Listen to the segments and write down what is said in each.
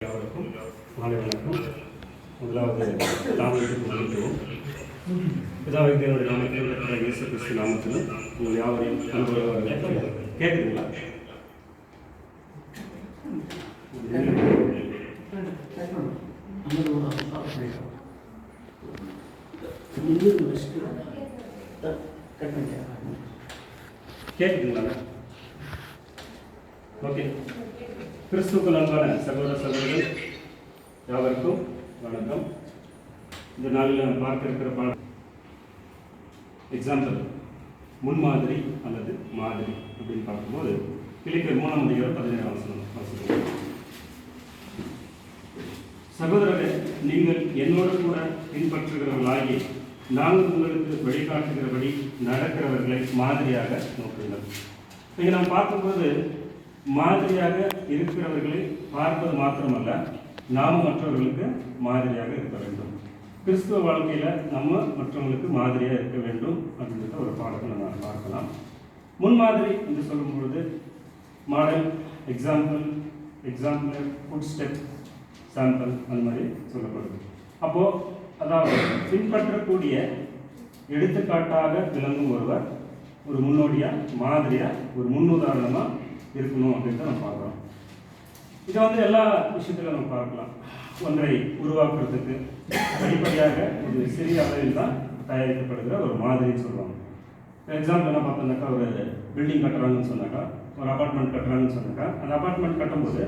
யாவருக்கும் மாலை வணக்கம். முதலாவது தாமதத்துக்கு மன்னிக்கவும். பிதாவை தேவனுடைய நாமத்தில் இருக்கிற இயேசு கிறிஸ்து நாமத்திலும் உங்கள் யாவரையும் அன்புள்ளவர்கள் கேட்குதுங்களா? கேட்குதுங்களா? ஓகே. கிறிஸ்துவுக்கு அன்பான சகோதர சகோதரர்கள் யாவருக்கும் வணக்கம். இந்த நாளில் நம்ம பார்க்க இருக்கிற பாடம் எக்ஸாம்பிள், முன்மாதிரி அல்லது மாதிரி அப்படின்னு பார்க்கும்போது பிலிப்பியர் 3:17 சகோதரரே, நீங்கள் என்னோடு கூட பின்பற்றுகிறவர்களாகி நாங்கள் உங்களுக்கு வழிகாட்டுகிறபடி நடக்கிறவர்களை மாதிரியாக நோக்குங்கள். இங்கே நாம் பார்க்கும்போது மாதிரியாக இருக்கிறவர்களை பார்ப்பது மாத்திரமல்ல, நாமும் மற்றவர்களுக்கு மாதிரியாக இருக்க வேண்டும். கிறிஸ்துவ வாழ்க்கையில் நம்ம மற்றவங்களுக்கு மாதிரியாக இருக்க வேண்டும் அப்படின்றத ஒரு பாடத்தை நம்ம பார்க்கலாம். முன்மாதிரி என்று சொல்லும் பொழுது model, example, food step, sample அந்த மாதிரி சொல்லப்படுது. அப்போது அதாவது பின்பற்றக்கூடிய எடுத்துக்காட்டாக விளங்கும் ஒருவர் ஒரு முன்னோடியாக, மாதிரியாக, ஒரு முன்னுதாரணமாக இருக்கணும் அப்படின்னு நம்ம பார்க்குறோம். இதை எல்லா விஷயத்திலும் நம்ம பார்க்கலாம். ஒன்றை உருவாக்குறதுக்கு படிப்படியாக ஒரு சிறிய அளவில் தான் தயாரிக்கப்படுகிற ஒரு மாதிரின்னு சொல்லுவாங்க. எக்ஸாம்பிள் என்ன பார்த்தோம்னாக்கா, ஒரு பில்டிங் கட்டுறாங்கன்னு சொன்னாக்கா, ஒரு அப்பார்ட்மெண்ட் கட்டுறாங்கன்னு சொன்னாக்கா, அந்த அப்பார்ட்மெண்ட் கட்டும்போது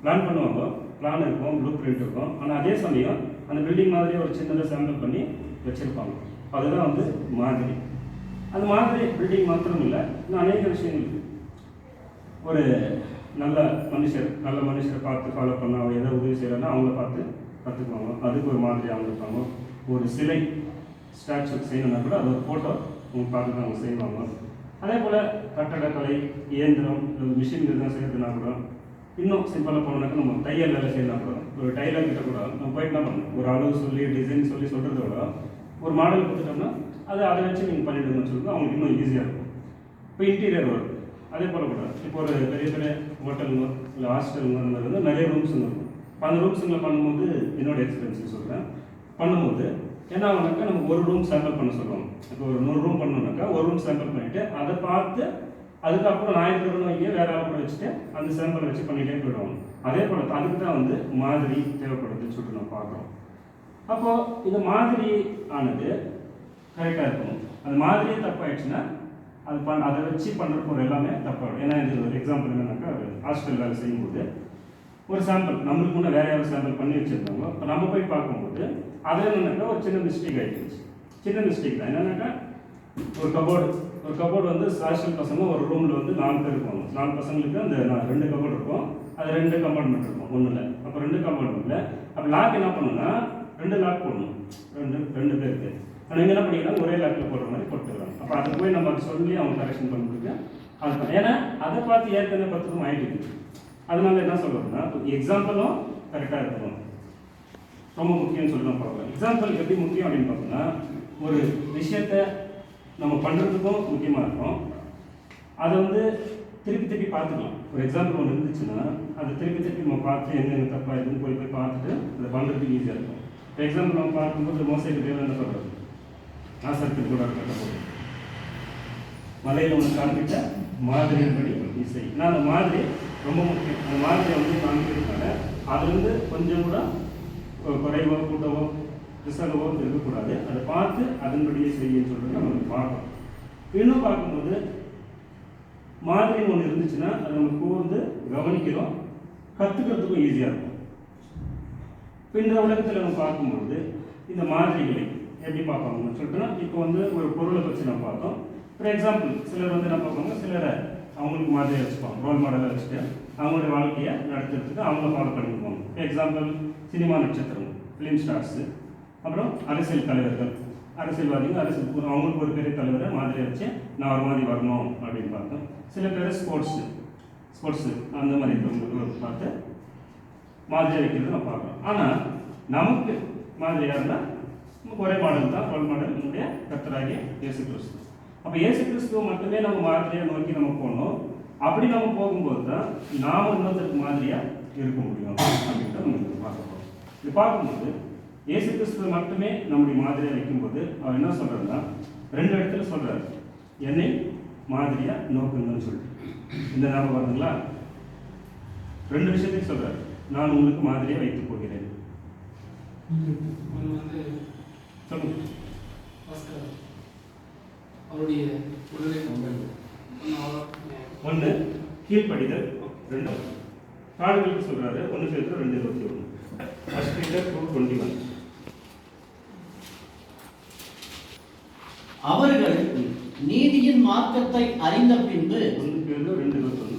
பிளான் பண்ணுவாங்க, பிளான் இருக்கும், ப்ளூ பிரிண்ட் இருக்கும். ஆனால் அதே சமயம் அந்த பில்டிங் மாதிரியே ஒரு சின்னதாக சாம்பிள் பண்ணி வச்சுருப்பாங்க. அதுதான் மாதிரி. அந்த மாதிரி பில்டிங் மாத்திரம் இல்லை, இன்னும் அநேக விஷயங்கள். ஒரு நல்ல மனுஷரை பார்த்து ஃபாலோ பண்ண, அவங்க எதாவது உதவி செய்யலைன்னா அவங்கள பார்த்து கற்றுக்குவாங்க. அதுக்கு ஒரு மாதிரி அவங்க இருப்பாங்க. ஒரு சிலை ஸ்டாச்சு செய்யணும்னா கூட அது ஒரு ஃபோட்டோ அவங்க பார்த்து தான் அவங்க செய்வாங்க. அதே போல் கட்டடக்கலை, இயந்திரம், மிஷின் தான் செய்யறதுனா கூட, இன்னும் சிம்பிளாக போனோம்னாக்கா நம்ம தையல் வேலை செய்யலாம் கூட, ஒரு டைலர் கிட்ட கூட நம்ம போயிட்டு என்ன பண்ணணும், ஒரு அளவு சொல்லி டிசைன் சொல்லி சொல்கிறத விட ஒரு மாடல் கொடுத்துட்டோம்னா அதை வச்சு நீங்கள் பண்ணிவிடுங்கன்னு சொல்லிட்டு அவங்களுக்கு இன்னும் ஈஸியாக இருக்கும். இப்போ இன்டீரியர் ஒர்க் அதே போல் கூட, இப்போ ஒரு பெரிய பெரிய ஹோட்டலுங்க இல்லை ஹாஸ்டலுங்க அந்த மாதிரி நிறைய ரூம்ஸுங்க இருக்கும். இப்போ அந்த ரூம்ஸுங்களை பண்ணும்போது என்னோட எக்ஸ்பீரியன்ஸ் சொல்கிறேன். பண்ணும்போது என்ன ஆகுனாக்கா, நமக்கு ஒரு ரூம் சாம்பிள் பண்ண சொல்லுவாங்க. இப்போ ஒரு 100 ரூம் பண்ணணுன்னாக்கா ஒரு ரூம் சாம்பிள் பண்ணிவிட்டு அதை பார்த்து அதுக்கப்புறம் நான் இருக்கிறவங்க இங்கே வேறு ஆள் கூட வச்சுட்டு அந்த சாம்பிளை வச்சு பண்ணிகிட்டே போயிடுவாங்க. அதே போல் அதுக்கு தான் மாதிரி தேவைப்படுதுன்னு சொல்லிட்டு நம்ம பார்க்குறோம். அப்போது இந்த மாதிரி ஆனது கரெக்டாக இருக்கணும். அந்த மாதிரியே தப்பாயிடுச்சுன்னா அதை வச்சு பண்ணுறப்போ எல்லாமே தப்பாகிடும். ஏன்னா இது ஒரு எக்ஸாம்பிள் என்னன்னாக்கா, ஹாஸ்டல் வேலை செய்யும்போது ஒரு சாம்பிள் நம்மளுக்கு முன்னே வேறு யாரும் சாம்பிள் பண்ணி வச்சுருந்தாங்க. இப்போ நம்ம போய் பார்க்கும்போது அதில் என்னன்னாக்கா ஒரு சின்ன மிஸ்டேக் ஆகிடுச்சு. சின்ன மிஸ்டேக் தான். என்னன்னாக்கா, ஒரு கபோர்டு ஹாஸ்டல் பசங்க ஒரு ரூமில் 4 பேர் இருப்பாங்க. 4 பசங்களுக்கு அந்த 2 கபோர்டு இருக்கும். அது 2 கம்பார்ட்மெண்ட் இருக்கும் ஒன்றில். அப்போ 2 கம்பார்ட்மெண்ட்டில் அப்போ லாக் என்ன பண்ணணும்னா 2 லாக் போடணும், 2 பேருக்கு. ஆனால் இங்கே என்ன பண்ணிக்கலாம், ஒரே லாக்கில் போடுற மாதிரி போட்டுக்கிறாங்க. அப்போ அதை போய் நம்ம அதை சொல்லி அவங்க கரெக்ஷன் பண்ணிவிட்டு அது ஏன்னா அதை பார்த்து ஏற்கனவே 10 ரூம் ஆகிட்டு. அதனால என்ன சொல்கிறதுனா, எக்ஸாம்பிளும் கரெக்டாக இருக்கணும், ரொம்ப முக்கியம்னு சொல்லி நம்ம பார்க்கலாம். எக்ஸாம்பிள் எப்படி முக்கியம் அப்படின்னு பார்த்தோம்னா, ஒரு விஷயத்தை நம்ம பண்ணுறதுக்கும் முக்கியமாக இருக்கும். அதை திருப்பி பார்த்துக்கலாம். ஒரு எக்ஸாம்பிள் ஒன்று இருந்துச்சுன்னா அதை திருப்பி நம்ம பார்த்து என்ன தப்பாக இருக்குன்னு போய் பார்த்துட்டு அதை பண்ணுறதுக்கு ஈஸியாக இருக்கும். இப்போ எக்ஸாம்பிள் நம்ம பார்க்கும்போது மோசைக்கு தேவை என்ன சொல்கிறது, ஆசரத்துக்கு கூட கட்டப்போகுது, மலையில் ஒன்று காண்பிட்ட மாதிரியின்படி இசை. ஏன்னா அந்த மாதிரி ரொம்ப முக்கியம். அந்த மாதிரி காண்பிக்கிறதுனால அதுலேருந்து கொஞ்சம் கூட குறைவோ கூட்டவோ ரிசர்வோ இருக்கக்கூடாது. அதை பார்த்து அதன்படியே செய்யன்னு சொல்லிட்டு நம்ம பார்க்கணும். இன்னும் பார்க்கும்போது மாதிரி ஒன்று இருந்துச்சுன்னா அதை நம்ம கூர்ந்து கவனிக்கிறோம், கற்றுக்கிறதுக்கும் ஈஸியாக இருக்கும். இப்போ இந்த உலகத்தில் நம்ம பார்க்கும்போது இந்த மாதிரிகளை எப்படி பார்ப்பாங்கன்னு சொல்லிட்டுனா, இப்போ ஒரு பொருளை பற்றி நம்ம பார்த்தோம். ஃபார் எக்ஸாம்பிள், சிலர் என்ன பார்ப்பாங்க, சிலரை அவங்களுக்கு மாதிரியாக வச்சுப்பாங்க, ரோல் மாடலாக வச்சுட்டு அவங்களுடைய வாழ்க்கையை நடத்துறதுக்கு அவங்கள ஃபாலோ பண்ணிக்குவாங்க. ஃபார் எக்ஸாம்பிள், சினிமா நட்சத்திரம், ஃபிலிம் ஸ்டார்ஸு, அப்புறம் அரசியல் தலைவர்கள், அரசியல்வாதிகள், அவங்களுக்கு ஒரு பெரிய தலைவரை மாதிரியை வச்சு நான் ஒரு மாதிரி வரணும் அப்படின்னு பார்த்தோம். சில பேர் ஸ்போர்ட்ஸு அந்த மாதிரி இருக்கிறவங்களுக்கு பார்த்து மாதிரியாக வைக்கிறது நம்ம பார்க்குறோம். ஆனால் நமக்கு மாதிரியாக இருந்தால் நமக்கு ஒரே மாடல் தான், ரோல் மாடல் நம்முடைய கர்த்தராகிய இயேசு கிறிஸ்து. அப்போ இயேசு கிறிஸ்துவ மட்டுமே நம்ம மாதிரியாக நோக்கி நம்ம போகணும். அப்படி நம்ம போகும்போது தான் நாம் இன்னொருத்தருக்கு மாதிரியாக இருக்க முடியும் அப்படின்ட்டு நம்ம இதை பார்க்க போகிறோம். இது பார்க்கும்போது இயேசு கிறிஸ்துவ மட்டுமே நம்முடைய மாதிரியாக வைக்கும்போது அவர் என்ன சொல்கிறாருன்னா 2 இடத்துல சொல்கிறார், என்னை மாதிரியாக நோக்குங்கன்னு சொல்லிட்டு. இந்த ஞாபகம் வருதுங்களா? 2 விஷயத்தையும் சொல்கிறார், நான் உங்களுக்கு மாதிரியாக வைத்து போகிறேன். சொல்லுங்க. அவருடைய ஒன்று கீழ்ப்படிதல், 2 பாடுகளுக்கு சொல்றாரு. 1 Peter 2:21, 1 Peter 2:21. அவர்கள் நீதியின் மார்க்கத்தை அறிந்த பின்பு 1 Peter 2:21.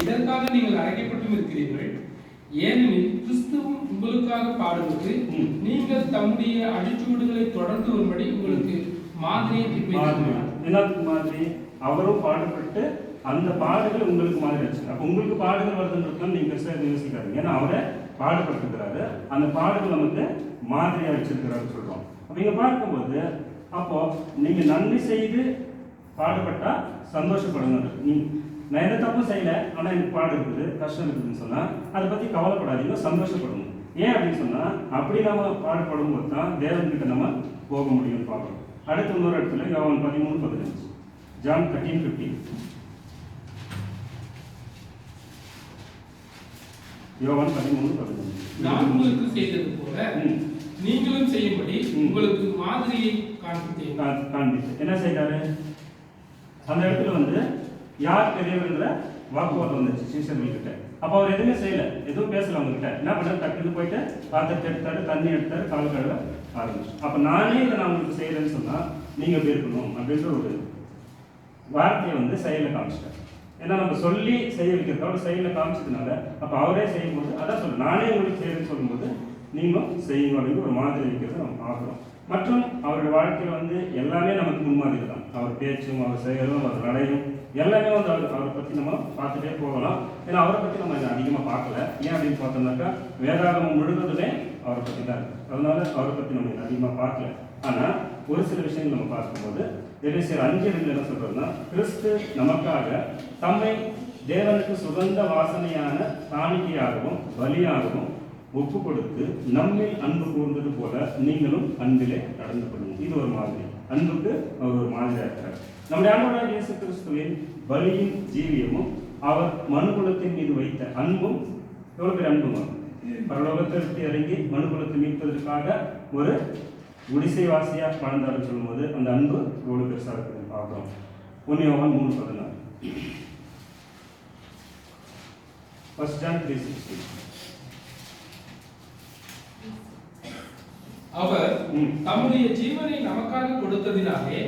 இதற்காக நீங்கள் அழைக்கப்பட்டும் இருக்கிறீர்கள், ஏனெனில் கிறிஸ்துவும் உங்களுக்காக பாடுபட்டு நீங்கள் தம்முடைய அடிச்சுவடுகளை தொடர்ந்து வரும்படி உங்களுக்கு மாதிரியை எல்லாத்துக்கு மாதிரி அவரும் பாடுபட்டு அந்த பாடுகள் உங்களுக்கு மாதிரி ஆச்சு. அப்போ உங்களுக்கு பாடுகள் வருதுன்றது நீங்க யோசிக்காதீங்க. ஏன்னா அவரை பாடுபட்டுக்கிறாரு, அந்த பாடுகள் நமக்கு மாதிரியா வச்சிருக்கிறாரு சொல்றோம். அப்ப இங்க பார்க்கும்போது அப்போ நீங்க நன்மை செய்து பாடுபட்டா சந்தோஷப்படுங்க. நான் எந்த தப்பும் செய்யல, ஆனால் எனக்கு பாடு இருக்குது, கஷ்டம் இருக்குதுன்னு சொன்னால் அதை பற்றி கவலைப்படாதீங்க, சந்தோஷப்படணும். ஏன் அப்படின்னு சொன்னால் அப்படி நம்ம பாடுபடும் போது தான் தேவன்கிட்ட நம்ம போக முடியும்னு பார்க்கணும். அடுத்த இன்னொரு இடத்துல யோவான் 13:15, John 13:15. யோவான் 13:15. நான் உங்களுக்கு செய்தது போல நீங்களும் செய்யும்படி உங்களுக்கு மாதிரியை காண்பித்து என்ன செய்தாரு? அந்த இடத்துல யார் பெரியவர்ன்ற வாக்குவாதம் வந்துச்சு சீசர்கள்கிட்ட. அப்போ அவர் எதுவுமே செய்யல, எதுவும் பேசல. அவங்க கிட்ட என்ன பண்ணாரு? டக்குன்னு போயிட்டு பாத்திரத்தை எடுத்தாரு, தண்ணி எடுத்தாரு, கால் கழுவ ஆரம்பிச்சு. அப்போ நானே இதை நான் உங்களுக்கு செய்யறேன்னு சொன்னா நீங்க எப்படி இருக்கணும் அப்படின்ற ஒரு வார்த்தையை செயலை காமிச்சிட்டார். ஏன்னா நம்ம சொல்லி செய்ய வைக்கிறதோட செயலை காமிச்சதுனால அப்போ அவரே செய்யும்போது அதான் சொல்ல, நானே உங்களுக்கு செய்யறேன்னு சொல்லும்போது நீங்களும் செய்யுங்க அப்படின்னு ஒரு மாதிரி வைக்கிறத நம்ம பார்க்குறோம். மற்றும் அவருடைய வாழ்க்கையில் எல்லாமே நமக்கு முன்மாதிரி தான். அவர் பேச்சும், அவர் செயலும், அவர் நடையும் எல்லாமே அவரை பற்றி நம்ம பார்த்துட்டே போகலாம். ஏன்னா அவரை பற்றி நம்ம அதிகமாக பார்க்கல. ஏன் அப்படின்னு பார்த்தோம்னாக்கா வேதாகமம் முழுவதுமே அவரை பற்றி தான் இருக்கு. அதனால அவரை பற்றி நம்ம அதிகமாக பார்க்கல. ஆனால் ஒரு சில விஷயங்கள் நம்ம பார்க்கும்போது எபேசியர் 5:2 என்ன சொல்றதுன்னா, கிறிஸ்து நமக்காக தம்மை தேவனுக்கு சுகந்த வாசனையான காணிக்கையாகவும் பலியாகவும் ஒப்பு கொடுத்து நம்மில் அன்பு கூர்ந்தது போல நீங்களும் அன்பிலே நடந்து கொள்ளுங்கள். இது ஒரு மாதிரி, அன்புக்கு அவர் ஒரு மாதிரியா இருக்கார். நம்முடைய ஆண்டவராகிய இயேசு கிறிஸ்துவின் பலியின் ஜீவியமும் அவர் மனுகுலத்தின் மீது வைத்த அன்பும் எவ்வளவு பேர் அன்புமா? பரலோகத்திற்கு இறங்கி மனுகுலத்தை மீட்பதற்காக ஒரு குடிசைவாசியா வாழ்ந்தாருன்னு சொல்லும்போது அந்த அன்பு எவ்வளவு பெருசா இருக்குதுன்னு பார்க்கிறோம். 1 யோவான் 3:16, 1 John 3:16. அவர் தம்முடைய ஜீவனை நமக்காக கொடுத்ததினாலே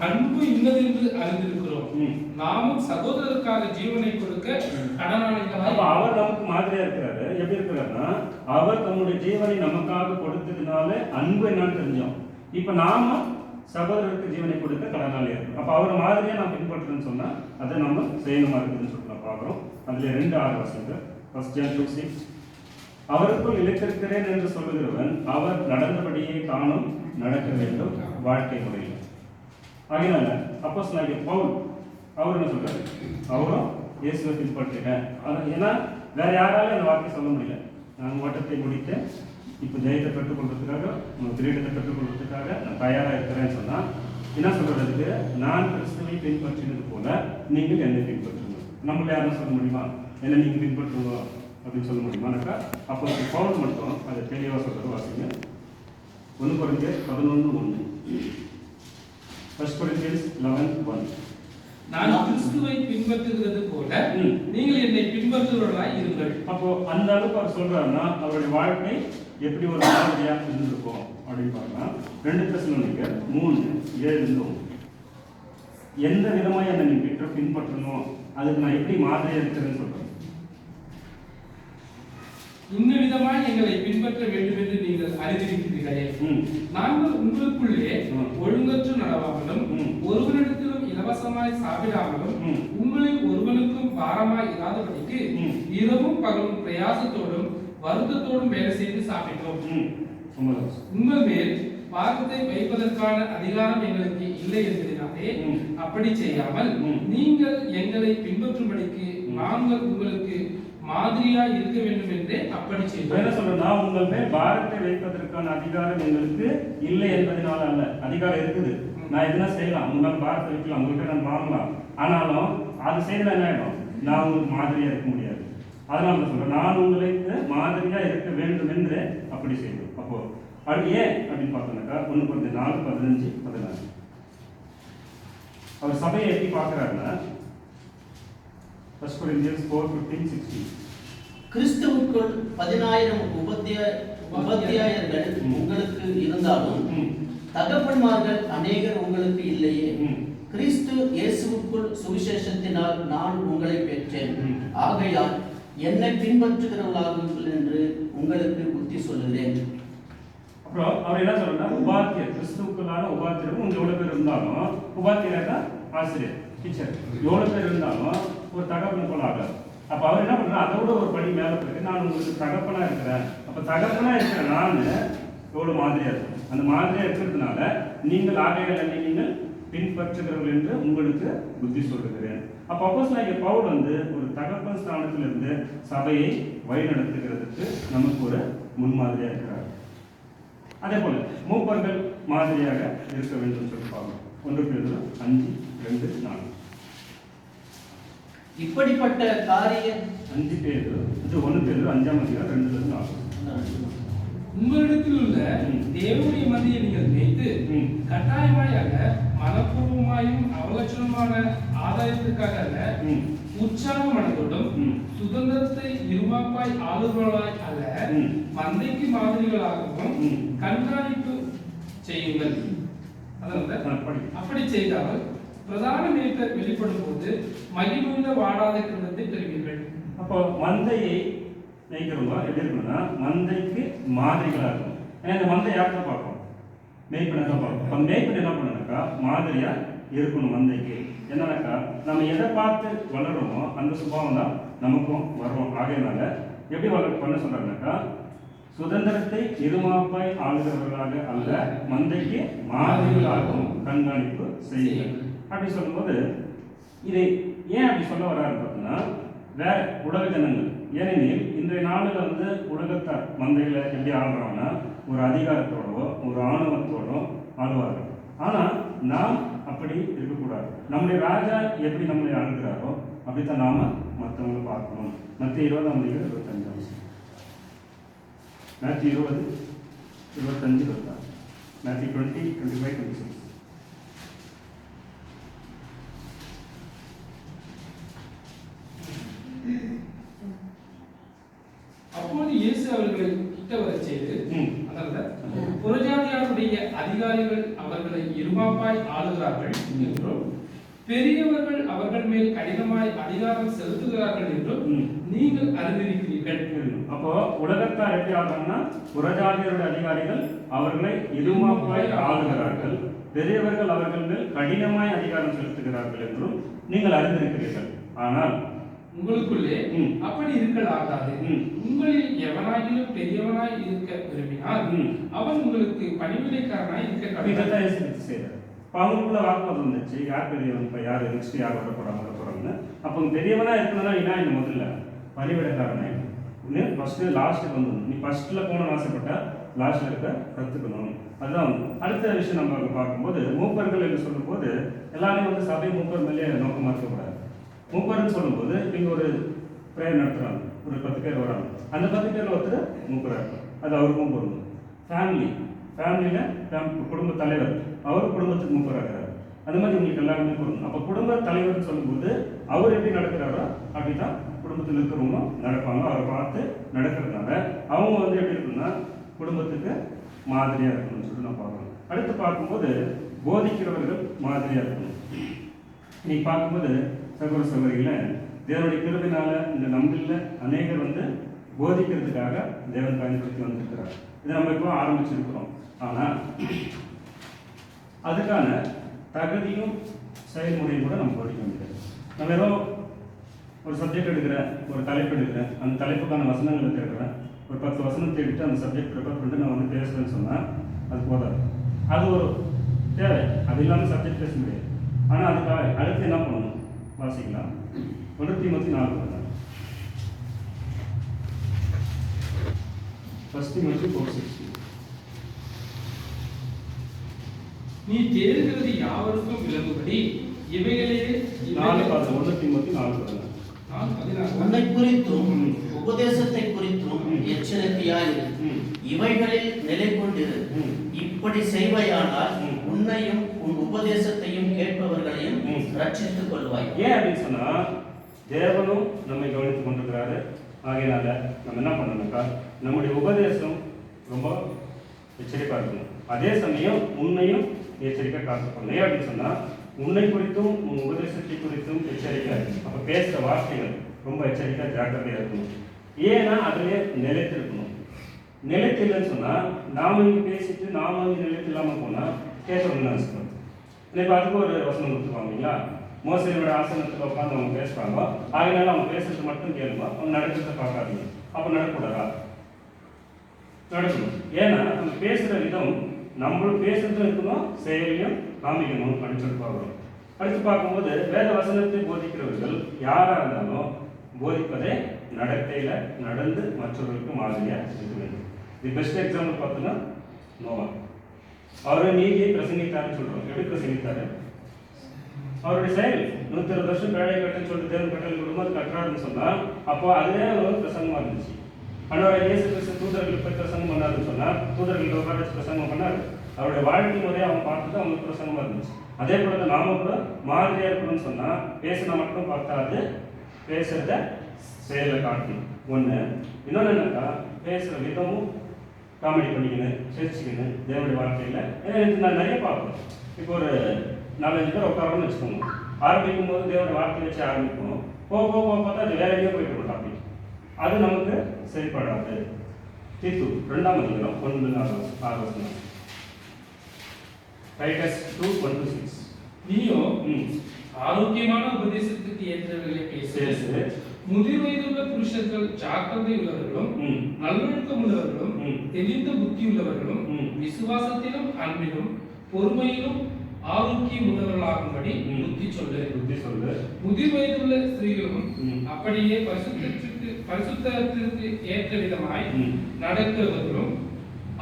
அன்பு இன்னதென்று அறிந்திருக்கிறோம். நாமும் சகோதரருக்காக ஜீவனை கொடுக்க கடனாளிகளாய். அவர் நமக்கு மாதிரியா இருக்கிறாரு. எப்படி இருக்கிறாருன்னா, அவர் தம்முடைய ஜீவனை நமக்காக கொடுத்ததினால அன்பு என்னன்னு தெரிஞ்சோம். இப்ப நாம சகோதரருக்கு ஜீவனை கொடுக்க கடனாளியா இருக்கு. அப்ப அவர் மாதிரியா நான் பின்பற்றுன்னு சொன்னா அதை நம்ம செய்யணுமா இருக்குதுன்னு சொல்லி நான் பார்க்கிறோம். அதுல 2:6 வசனங்கள். 1 John 2:6, அவருக்குள் இழைத்திருக்கிறேன் என்று சொல்லுகிறவன் அவர் நடந்தபடியே தானும் நடக்க வேண்டும் வாழ்க்கை முறையில். அதனால அப்போஸ்தலனாகிய பவுல் அவர் என்ன சொல்றாரு? அவரும் இயேசுவை பின்பற்றினேன். ஏன்னா வேற யாராலும் அந்த வார்த்தை சொல்ல முடியல. நான் ஓட்டத்தை முடித்து இப்போ ஜெயத்தை கற்றுக்கொள்றதுக்காக, கிரீடத்தை கற்றுக்கொள்றதுக்காக நான் தயாராக இருக்கிறேன்னு சொன்னா என்ன சொல்றதுக்கு, நான் கிறிஸ்துவை பின்பற்றினது போல நீங்கள் என்னை பின்பற்றுங்க. நம்மள யாரும் சொல்ல முடியுமா? என்ன நீங்க பின்பற்றுங்க அப்படின்னு சொல்ல முடியுமானாக்கா? அப்போ பவுல் மட்டும் அதை தெளிவாக சொல்றது. வாசிங்க 1 Corinthians 11:1, 1 Corinthians 11:1. நான் கிறிஸ்துவை பின்பற்றுகிறது போல நீங்கள் என்னை பின்பற்றுவர்களாய் இருங்கள். அப்போ அந்த அளவுக்கு அவர் சொல்றாருன்னா அவருடைய வாழ்க்கை எப்படி ஒரு மாதிரியா இருந்திருக்கும் அப்படின்னு பார்க்கலாம். 2 தெசலோனிக்கர் 3:7, எந்த விதமாக என்னை நீ பின்பற்றணும், அதுக்கு நான் எப்படி மாதிரியா இருக்கிறேன்னு சொல்றேன். இந்த விதமாய் எங்களை பின்பற்ற வேண்டும் என்று நீங்கள் அறிந்திருக்கிறீர்களே. நாங்கள் உங்களுக்குள்ளே ஒழுங்கற்று நடவாமலும் ஒருவனிடத்திலும் இலவசமாய் சாப்பிடாமலும் உங்களில் ஒருவனுக்கும் பாரமாய் இராதபடிக்கு இரவும் பகலும் பிரயாசத்தோடும் வருத்தத்தோடும் வேலை செய்து சாப்பிட்டோம். உங்கள் மேல் பாகத்தை வைப்பதற்கான அதிகாரம் எங்களுக்கு இல்லை என்பதனாலே அப்படி செய்யாமல் நீங்கள் எங்களை பின்பற்றும்படிக்கு நாங்கள் உங்களுக்கு மாதிரியா இருக்க வேண்டும் என்றே அப்படி செய்வோம். என்ன சொல்றேன், நான் உங்கள் மேல் பாரத்தை வைப்பதற்கான அதிகாரம் எங்களுக்கு இல்லை என்பதனால அல்ல. அதிகாரம் இருக்குது, நான் எதுனா செய்யலாம், உங்களால் பாரத்தை வைக்கலாம், உங்கள்கிட்ட நான் வாங்கலாம். ஆனாலும் அது செய்யல என்ன ஆயிடும், நான் உங்களுக்கு மாதிரியா இருக்க முடியாது. அதனால தான் சொல்றேன், நான் உங்களுக்கு மாதிரியா இருக்க வேண்டும் என்று அப்படி செய்வோம். அப்போ அது ஏன் அப்படின்னு பார்த்தோம்னாக்கா 1 Corinthians 4:15-16 அவர் சபையை எப்படி பார்க்கிறாருன்னா 1 Corinthians 4:15-16 கிறிஸ்துவுக்குள் 10,000 உபத்தியாயர்கள் உங்களுக்கு இருந்தாலும் தகப்பன்மார்கள் அநேகர் உங்களுக்கு இல்லையே. கிறிஸ்து இயேசுவுக்குள் சுவிசேஷத்தினால் நான் உங்களை பெற்றேன். ஆகையால் என்னை பின்பற்றுகிறவர்களாகுங்கள் என்று உங்களுக்கு புத்தி சொல்லுகிறேன். அப்புறம் அவர் என்ன சொல்றாருன்னா, உபாத்தியர், கிறிஸ்துவுக்குள்ளான உபாத்தியரும் உங்க எவ்வளவு பேர் இருந்தாலும், உபாத்தியர்னா ஆசிரியர், டீச்சர், எவ்வளவு பேர் இருந்தாலும் ஒரு தகப்பன் போல ஆகாது. அப்ப அவர் என்ன பண்றாரு, அதோட ஒரு படி மேல போயிருக்கு, நான் உங்களுக்கு தகப்பனா இருக்கிறேன். அப்ப தகப்பனா இருக்கிற நான் எவ்வளவு மாதிரியா இருக்கும், அந்த மாதிரியா இருக்கிறதுனால நீங்கள் ஆகையால் என்னை நீங்கள் பின்பற்றுகிறவர்கள் என்று உங்களுக்கு புத்தி சொல்லுகிறேன். அப்ப அப்போஸ்தலனாகிய பவுல் ஒரு தகப்பன் ஸ்தானத்திலிருந்து சபையை வழிநடத்துகிறதுக்கு நமக்கு ஒரு முன்மாதிரியா இருக்கிறார். அதே போல மூப்பர்கள் மாதிரியாக இருக்க வேண்டும் சொல்லி பார்க்கணும். 1 Peter 5:2-4 இப்படிப்பட்ட காரிய 5 Peter 5:2-4 உங்களிடத்தில் உள்ள தேவனுடைய மந்தியை நீங்கள் நினைத்து கட்டாயமாயாக மனப்பூர்வமாயும் அவலட்சணமான ஆதாயத்திற்காக அல்ல, உற்சாக மனதோடும் சுதந்திரத்தை இருமாப்பாய் ஆளுபவர்களாய் அல்ல, மந்தைக்கு மாதிரிகளாகவும் கண்காணிப்பு செய்யுங்கள். அப்படி செய்தால் பிரதான மேய்ப்பர் வெளிப்படும் போது மகிழ்வுள்ள வாடாத கிரமத்தை பெறுவீர்கள். அப்போ மந்தையை மேய்க்கிறவங்க எப்படி இருக்கணும்னா மந்தைக்கு மாதிரிகளா இருக்கும். ஏன்னா இந்த மந்தை யார்கிட்ட பார்ப்போம், மேய்ப்பனை தான் பார்ப்போம். அப்போ மேய்ப்பன் என்ன பண்ணனாக்கா மாதிரியா இருக்கணும் மந்தைக்கு. என்னன்னாக்கா நம்ம எதை பார்த்து வளர்றோமோ அந்த சுபாவம் தான் நமக்கும் வரும். ஆகையினால எப்படி பண்ண சொல்றாங்கனாக்கா, சுதந்திரத்தை இருமாப்பாய் ஆளுகிறவர்களாக அல்ல, மந்தைக்கு மாதிரிகளாகவும் கண்காணிப்பு செய்யுங்கள் அப்படி சொல்லும்போது, இதை ஏன் அப்படி சொல்ல வர்றாரு பார்த்தீங்கன்னா, வேற உலக ஜனங்கள், ஏனெனில் இன்றைய நாளில் உலகத்தார் மந்தைகளை எப்படி ஆளுறாங்கன்னா ஒரு அதிகாரத்தோடோ ஒரு ஆணவத்தோடோ ஆளுவார்கள். ஆனால் நாம் அப்படி இருக்கக்கூடாது. நம்முடைய ராஜா எப்படி நம்மளை ஆளுகிறாரோ அப்படித்தான் நாம மற்றவங்களை பார்க்கணும். மத்திய 20:25 மேத்யூ 20:25-26 மேத்யூ 20:25-26 அப்போது இயேசு அவர்களை கிட்ட வரச் செய்து, அதனால புறஜாதியாருடைய அதிகாரிகள் அவர்களை இருமாப்பாய் ஆளுகிறார்கள் என்றும் பெரியவர்கள் அவர்கள் மேல் கடினமாய் அதிகாரம் செலுத்துகிறார்கள் என்றும் நீங்கள் அறிந்திருக்கிறீர்கள். அப்போ உலகத்தார் எப்படி ஆளுறாங்கன்னா, புறஜாதியருடைய அதிகாரிகள் அவர்களை இருமாப்பாய் ஆளுகிறார்கள், பெரியவர்கள் அவர்கள் மேல் கடினமாய் அதிகாரம் செலுத்துகிறார்கள் என்றும் நீங்கள் அறிந்திருக்கிறீர்கள். ஆனால் உங்களுக்குள்ளே அப்படி இருக்கலாகாது. உங்களில் எவனாகிலும் பெரியவனாய் இருக்க விரும்பினால் அவன் உங்களுக்கு பணிவிடைக்காரனாய் இருக்க கடமை. அவங்களுக்குள்ள வாக்குவாதம் வந்துச்சு, யார் பெரியவன், இப்போ யார் நெக்ஸ்ட் யார் வர போறாங்கன்னு. அப்போ பெரியவனா இருக்கணும்னா என்ன, இந்த முதல்ல பணிவிடைக்காரனே ஃபர்ஸ்ட் லாஸ்ட்டுக்கு வந்துடணும். நீ ஃபர்ஸ்ட்ல போகணும்னு ஆசைப்பட்டா லாஸ்ட்ல இருக்க கற்றுக்கணும். அதுதான் அடுத்த விஷயம் நம்ம பார்க்கும்போது, மூப்பர்கள் என்று சொல்லும்போது எல்லாரும் சபை மூப்பர் மேலே நோக்கமாக இருக்கக்கூடாது. மூப்பர்னு சொல்லும்போது இங்கே ஒரு ப்ரேயர் நடத்துகிறாங்க, ஒரு 10 பேர் வராங்க, அந்த 10 பேரில் ஒருத்தர் மூப்பராக இருக்கும், அது அவருக்கும் பொருந்தும். ஃபேமிலியில் குடும்ப தலைவர், அவர் குடும்பத்துக்கு மூப்பராகிறார். அது மாதிரி உங்களுக்கு எல்லாருமே பொருந்தும். அப்போ குடும்ப தலைவர்னு சொல்லும்போது அவர் எப்படி நடக்கிறாரோ அப்படி தான் குடும்பத்தில் இருக்கிறவங்க நடப்பாங்க. அவரை பார்த்து நடக்கிறதுனால அவங்க எப்படி இருக்குன்னா குடும்பத்துக்கு மாதிரியாக இருக்கணும்னு சொல்லிட்டு நான் பார்க்கணும். அடுத்து பார்க்கும்போது போதிக்கிறவர்கள் மாதிரியாக இருக்கணும். இன்னைக்கு பார்க்கும்போது சகோதர சகோதரிகளை தேவனுடைய கிருபையினால இந்த நம்மள அநேகர் போதிக்கிறதுக்காக தேவன் பயன்படுத்தி வந்திருக்கிறார். இதை நம்ம இப்போ ஆரம்பிச்சிருக்கிறோம். ஆனால் அதுக்கான தகுதியும் செயல்முறையும் கூட நம்ம போதிக்க முடியாது. நம்ம ஏதோ ஒரு சப்ஜெக்ட் எடுக்கிறேன், ஒரு தலைப்பு எடுக்கிறேன், அந்த தலைப்புக்கான வசனங்களை தேடுறேன், ஒரு 10 வசனம் தேடிட்டு அந்த சப்ஜெக்ட் ப்ரிப்பேர் பண்ணிட்டு நான் பேசுகிறேன்னு சொன்னால் அது போதாது. அது ஒரு தேவை. அது இல்லாமல் சப்ஜெக்ட் பேச முடியாது. ஆனால் அதுக்காக அடுத்து என்ன பண்ணணும் வாசிக்கலாம். 1 தீமோத்தேயு 4:16. 1 தீமோத்தேயு 4:16. நீ தேடுகிறது யாவருக்கும் விளங்கும்படி இவைகளே 1 தீமோத்தேயு 4:16. உன்னை குறித்தும் உபதேசத்தை குறித்தும் எச்சரிக்கையாயிரு. இவைகளில் நிலை கொண்டிரு. இப்படி செய்வையானால் உன்னையும் உன் உபதேசத்தையும் கேட்பவர்களையும் ரட்சித்துக் கொள்வாய். ஏன் அப்படின்னு சொன்னா தேவனும் நம்மை கவனித்துக் கொண்டிருக்கிறாரு. ஆகையினால நம்ம என்ன பண்ணணும்க்கா, நம்முடைய உபதேசம் ரொம்ப எச்சரிக்கையா இருக்கணும். அதே சமயம் உன்னையும் எச்சரிக்கை காத்துக்கணும். ஏன் அப்படின்னு சொன்னா உன்னை குறித்தும் உன் உபதேசத்தை குறித்தும் எச்சரிக்கை. அப்ப பேசுற வார்த்தைகள் ரொம்ப எச்சரிக்கை, ஜாக்கிரதையா இருக்கணும். ஏன்னா அதுலயே நிலைத்து இருக்கணும். நிலைத்து இல்லைன்னு சொன்னா நாம இங்க பேசிட்டு நாம இங்க நிலைத்து இல்லாம போனா கேட்கணும்னு நினைச்சுக்கணும். இப்போ அதுக்கு ஒரு வசனம் கொடுத்துருவாங்க இல்லைங்களா, மோசையோட ஆசனத்தில் உட்காந்து அவங்க பேசுறாங்க. அதனால அவங்க பேசுறது மட்டும் கேளுங்க, அவங்க நடக்கிறத பார்க்காதீங்க. அப்ப நடக்கூடாதா? நடக்கணும். ஏன்னா நம்ம பேசுற விதம் நம்மளும் பேசுறதும் இருக்கணும், செயலையும் காமிக்கணும் அப்படின்னு சொல்லி பார்க்குறோம். அடுத்து பார்க்கும்போது வேத வசனத்தை போதிக்கிறவர்கள் யாரா இருந்தாலும் போதிப்பதை நடத்தையில நடந்து மற்றவர்களுக்கு மாதிரியா இருக்க வேண்டும். தி பெஸ்ட் எக்ஸாம்பிள் பார்த்தோன்னா நோவா. அவரை நீதியை பிரசங்கித்தாருன்னு சொல்றோம். எப்படி பிரசங்கித்தாரு? அவருடைய செயல் 120 வருஷம் பேழை கட்டுன்னு சொல்லிட்டு தேவன் கட்டளை கொடுக்கும்போது கட்டுறாருன்னு சொன்னா அப்போ அதுவே ஒரு பிரசங்கமா இருந்துச்சு. ஆனால் இயேசு கிறிஸ்து தூதர்களுக்கு போய் பிரசங்கம் பண்ணாருன்னு சொன்னா தூதர்கள் உட்கார வச்சு பிரசங்கம் பண்ணாரு. அவருடைய வாழ்க்கை முறையை அவன் பார்த்துட்டு அவங்களுக்கு பிரசங்கமா இருந்துச்சு. அதே போல நாம கூட மாதிரியா இருக்கணும்னு சொன்னா பேசினா மட்டும் பார்த்தாது, பேசுறத செயலை காட்டணும். ஒண்ணு. இன்னொன்னு என்னக்கா, பேசுற விதமும் காமெடி பண்ணிக்கணும், சிரிச்சுக்கணும் தேவனுடைய வாழ்க்கையில. நான் நிறைய பார்ப்பேன். இப்போ ஒரு 4-5 பேர் உட்காரணும்னு வச்சுக்கோங்க. ஆரம்பிக்கும் போது தேவனுடைய வார்த்தையை வச்சு ஆரம்பிக்கணும். போக போக பார்த்தா அது வேற எங்கேயோ போயிட்டு டாபிக். அது நமக்கு செயல்படாது. தீத்து 2ஆம் அதிகாரம் 1-6 டைட்டஸ் 2:1-6. நீயோ ஆரோக்கியமான உபதேசத்துக்கு ஏற்றவர்களை பேசு. முதிர் வயதுள்ள புருஷர்கள் ஜாக்கிரதை உள்ளவர்களும் நல்லொழுக்கம் உள்ளவர்களும் தெளிந்த புத்தி உள்ளவர்களும் விசுவாசத்திலும் அன்பிலும் பொறுமையிலும் ஆரோக்கியம் உள்ளவர்களாகும்படி புத்தி சொல்லு. முதிர் வயதுள்ள ஸ்திரீகளும் அப்படியே பரிசுத்தத்திற்கு ஏற்ற விதமாய் நடக்கிறவர்களும்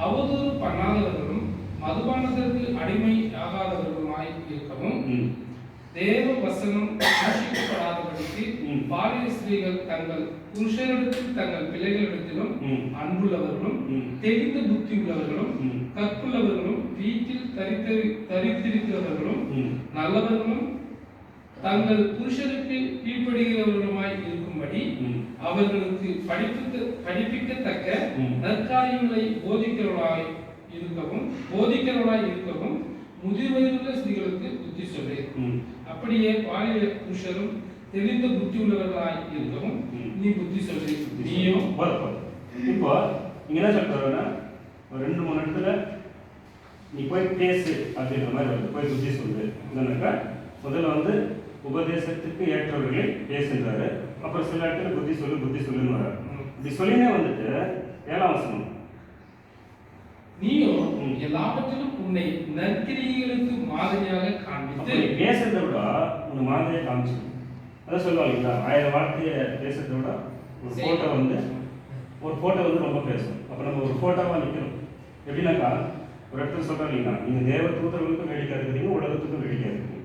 அவதூறு பண்ணாதவர்களும் மதுபானத்திற்கு அடிமை ஆகாதவர்களுமாய் இருக்கவும் தேவ வசனம் தூஷிக்கப்படாதபடிக்கு பாலிய ஸ்திரீகள் தங்கள் புருஷரிடத்தில் தங்கள் பிள்ளைகளிடத்திலும் அன்புள்ளவர்களும் தெளிந்த புத்தி உள்ளவர்களும் கற்புள்ளவர்களும் வீட்டில் தரித்திருக்கிறவர்களும் நல்லவர்களும் தங்கள் புருஷருக்கு கீழ்ப்படுகிறவர்களுமாய் இருக்கும்படி அவர்களுக்கு படிப்பிக்கத்தக்க நற்காரியங்களை போதிக்கிறவர்களாய் இருக்கவும் முதிர் வயதுள்ள ஸ்திரீகளுக்கு புத்தி சொல்லு. அப்படியே பாலிய புருஷரும் தெளிந்த புத்தி உள்ளவர்களாய் இருக்கவும் நீ புத்தி சொல்லு. நீயும் இப்போ இங்க என்ன சொல்றாங்கன்னா, ஒரு 2-3 இடத்துல நீ போய் பேசு அப்படின்ற மாதிரி வருது. போய் புத்தி சொல்லு. என்னன்னாக்கா முதல்ல உபதேசத்துக்கு ஏற்றவர்களை பேசுன்றாரு. அப்புறம் சில இடத்துல புத்தி சொல்லுன்னு வர்றாரு. இப்படி சொல்லினே வந்துட்டு 7ஆம் வசனம், நீயோ எல்லாவற்றிலும் உன்னை நற்கிரியைகளுக்கு மாதிரியாக காண்பித்து பேசுறதை விட உன்னை மாதிரியா காமிச்சிடும். அதான் சொல்லுவாங்க 1000 வார்த்தையை பேசுறதை விட ஒரு போட்டோ ரொம்ப பேசும். அப்ப நம்ம ஒரு போட்டோவா நிற்கிறோம். எப்படின்னாக்கா ஒரு இடத்துல சொல்றோம் இல்லைங்களா, நீங்க தேவ தூதர்களுக்கும் வேடிக்கை இருக்கிறீங்க, உலகத்துக்கும் வேடிக்கை இருக்கீங்க.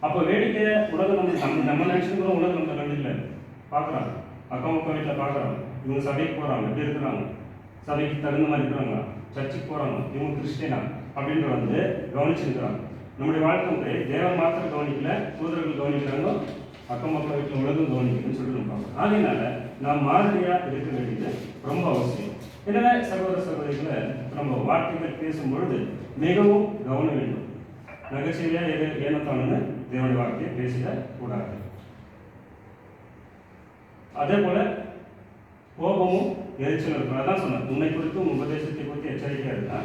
அப்போ வேடிக்கை உலகம் நம்ம நினைச்சுக்கிறோம். உலகம் நம்ம கண்டில்லை பார்க்குறாங்க. அக்கம் பக்கம் வீட்டில் பார்க்குறாங்க. இவங்க சபைக்கு போகிறாங்க, எப்படி இருக்கிறாங்க, சபைக்கு தகுந்த மாதிரி இருக்கிறாங்க, சர்ச்சுக்கு போகிறாங்க, இவங்க கிறிஸ்டியனா அப்படின்ற கவனிச்சுருக்கிறாங்க. நம்முடைய வாழ்க்கை முறை தேவன் மாத்திரம் கவனிக்கல, தூதர்கள் கவனிக்கிறாங்க, அக்கம் பக்கம் வீட்டில் உலகம் கவனிக்கணும்னு சொல்லிட்டு இருப்பாங்க. அதனால நாம் மாதிரியாக இருக்க வேண்டியது ரொம்ப அவசியம். எனவே சகோதர சகோதரிகளை நம்ம வார்த்தைகள் பேசும் பொழுது மிகவும் கவனம் வேண்டும். நகைச்சுவையா ஏனத்தானு தேவனுடைய வார்த்தையை பேசிட கூடாது. அதே போல கோபமும் எரிச்சல் இருக்கும். அதான் சொன்னேன், உன்னை குறித்தும் உபதேசத்தை குறித்து எச்சரிக்கையா இருந்தா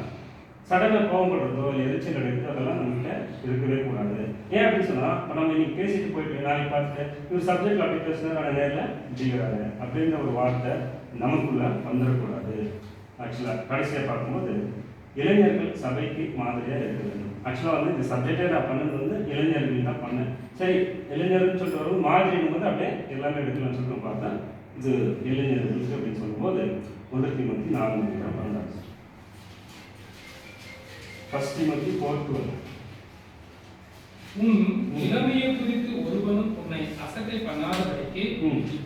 சடனாக கோபம் படுறதோ இல்லை எரிச்சல் எடுத்து அதெல்லாம் நம்மகிட்ட இருக்கவே கூடாது. ஏன் அப்படின்னு சொன்னா நம்ம இன்னைக்கு பேசிட்டு போயிட்டு நாளைக்கு பார்த்துட்டு இவர் சப்ஜெக்ட்ல அப்படி பேசுனா நேரில் ஜீவராது அப்படின்ற ஒரு வார்த்தை நமக்குள்ள வந்துடக்கூடாது. ஆக்சுவலாக கடைசியாக பார்க்கும்போது இளைஞர்கள் சபைக்கு மாதிரியாக இருக்க வேண்டும். ஆக்சுவலாக வந்து இந்த சப்ஜெக்டே நான் பண்ணது வந்து இளைஞர்கள் தான் பண்ணேன். சரி, இளைஞர்கள்னு சொல்லிட்டு வரும் மாதிரின்னு வந்து அப்படியே எல்லாமே எடுக்கலாம்னு சொல்லிட்டு பார்த்தேன். இது இளைஞர்களுக்கு அப்படின்னு சொல்லும்போது 1 தீமோத்தி 4:12. 1 தீமோத்தி 4:12. உன் இளமையை குறித்து ஒருவனும் உன்னை அசட்டை பண்ணாதபடிக்கு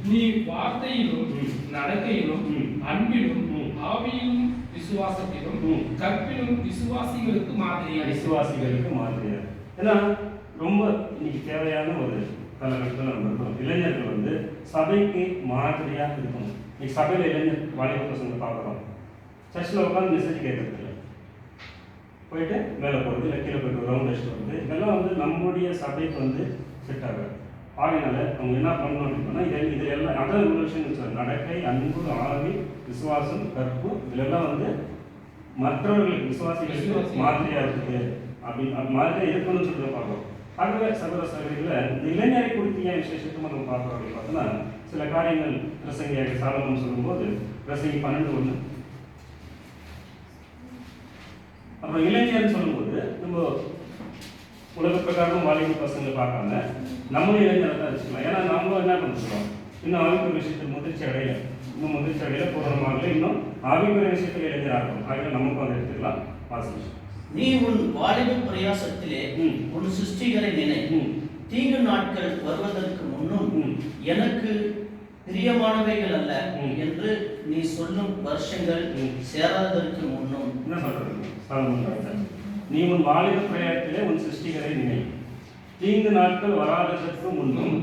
நீ வார்த்தையிலும் நடக்கையிலும் அன்பிலும் ஆவியிலும் விசுவாசத்திலும் கற்பிலும் விசுவாசிகளுக்கு மாதிரியா. ஏன்னா ரொம்ப இன்னைக்கு தேவையான ஒரு காலகட்டத்தில் நம்ம இருக்கோம். இளைஞர்கள் வந்து சபைக்கு மாதிரியா இருக்கணும். இன்னைக்கு சபையில் இளைஞர் வாலிப பசங்களை பார்க்குறோம். சர்ச்சில் உட்காந்து மெசேஜ் கேட்கறது இல்லை, போயிட்டு மேலே போகிறது இல்லை கீழே போயிட்டு ரவுண்ட் அடிச்சுட்டு வருது. இதெல்லாம் வந்து நம்முடைய சபைக்கு வந்து செட் ஆகாது. ஆகினால அவங்க என்ன பண்ணணும் அப்படின்னா இதில் எல்லாம் அதான் ஒரு விஷயம் நடக்கை, அன்பு, ஆவி, விசுவாசம், கற்பு, இதிலெல்லாம் வந்து மற்றவர்களுக்கு விசுவாசிகளுக்கு மாதிரியா இருக்குது அப்படின்னு மாதிரியா இருக்கணும்னு சொல்லி பார்க்குறோம். ஆகவே சகோதர சகோதரிகளை இந்த இளைஞரை குறித்து ஏன் விசேஷத்தும் நம்ம பார்க்குறோம் அப்படின்னு பார்த்தோன்னா சில காரியங்கள் பிரசங்கியாக சாலமோன் சொல்லும்போது பிரசங்கி 12:1. அப்புறம் இளைஞர்னு சொல்லும்போது நம்ம உலக பிரகாரம் வாலிப பசங்களை பார்க்காம நம்மளும் இளைஞரை தான் வச்சுக்கலாம். ஏன்னா நம்மளும் என்ன பண்ணிருக்கோம், இன்னும் ஆவிக்குரிய விஷயத்தில் முதிர்ச்சி அடையில பூரணமாக இன்னும் ஆவிக்குரிய விஷயத்தில் இளைஞராக இருக்கும். ஆகிய நமக்கும் அதை எடுத்துக்கலாம். வாசிச்சு நீ உன் வாலிப பிரயாசத்திலே உன் சிருஷ்டிகளை நினை. தீங்கு நாட்கள் வருவதற்கு முன்னும் எனக்கு பிரியமானவைகள் அல்ல என்று நீ சொல்லும் வருஷங்கள் சேராததற்கு முன்னும். என்ன சொல்றது? நீ உன் வாலிப பிரயாசத்திலே உன் சிருஷ்டிகளை நினை. தீங்கு நாட்கள் வராததற்கு முன்னும்.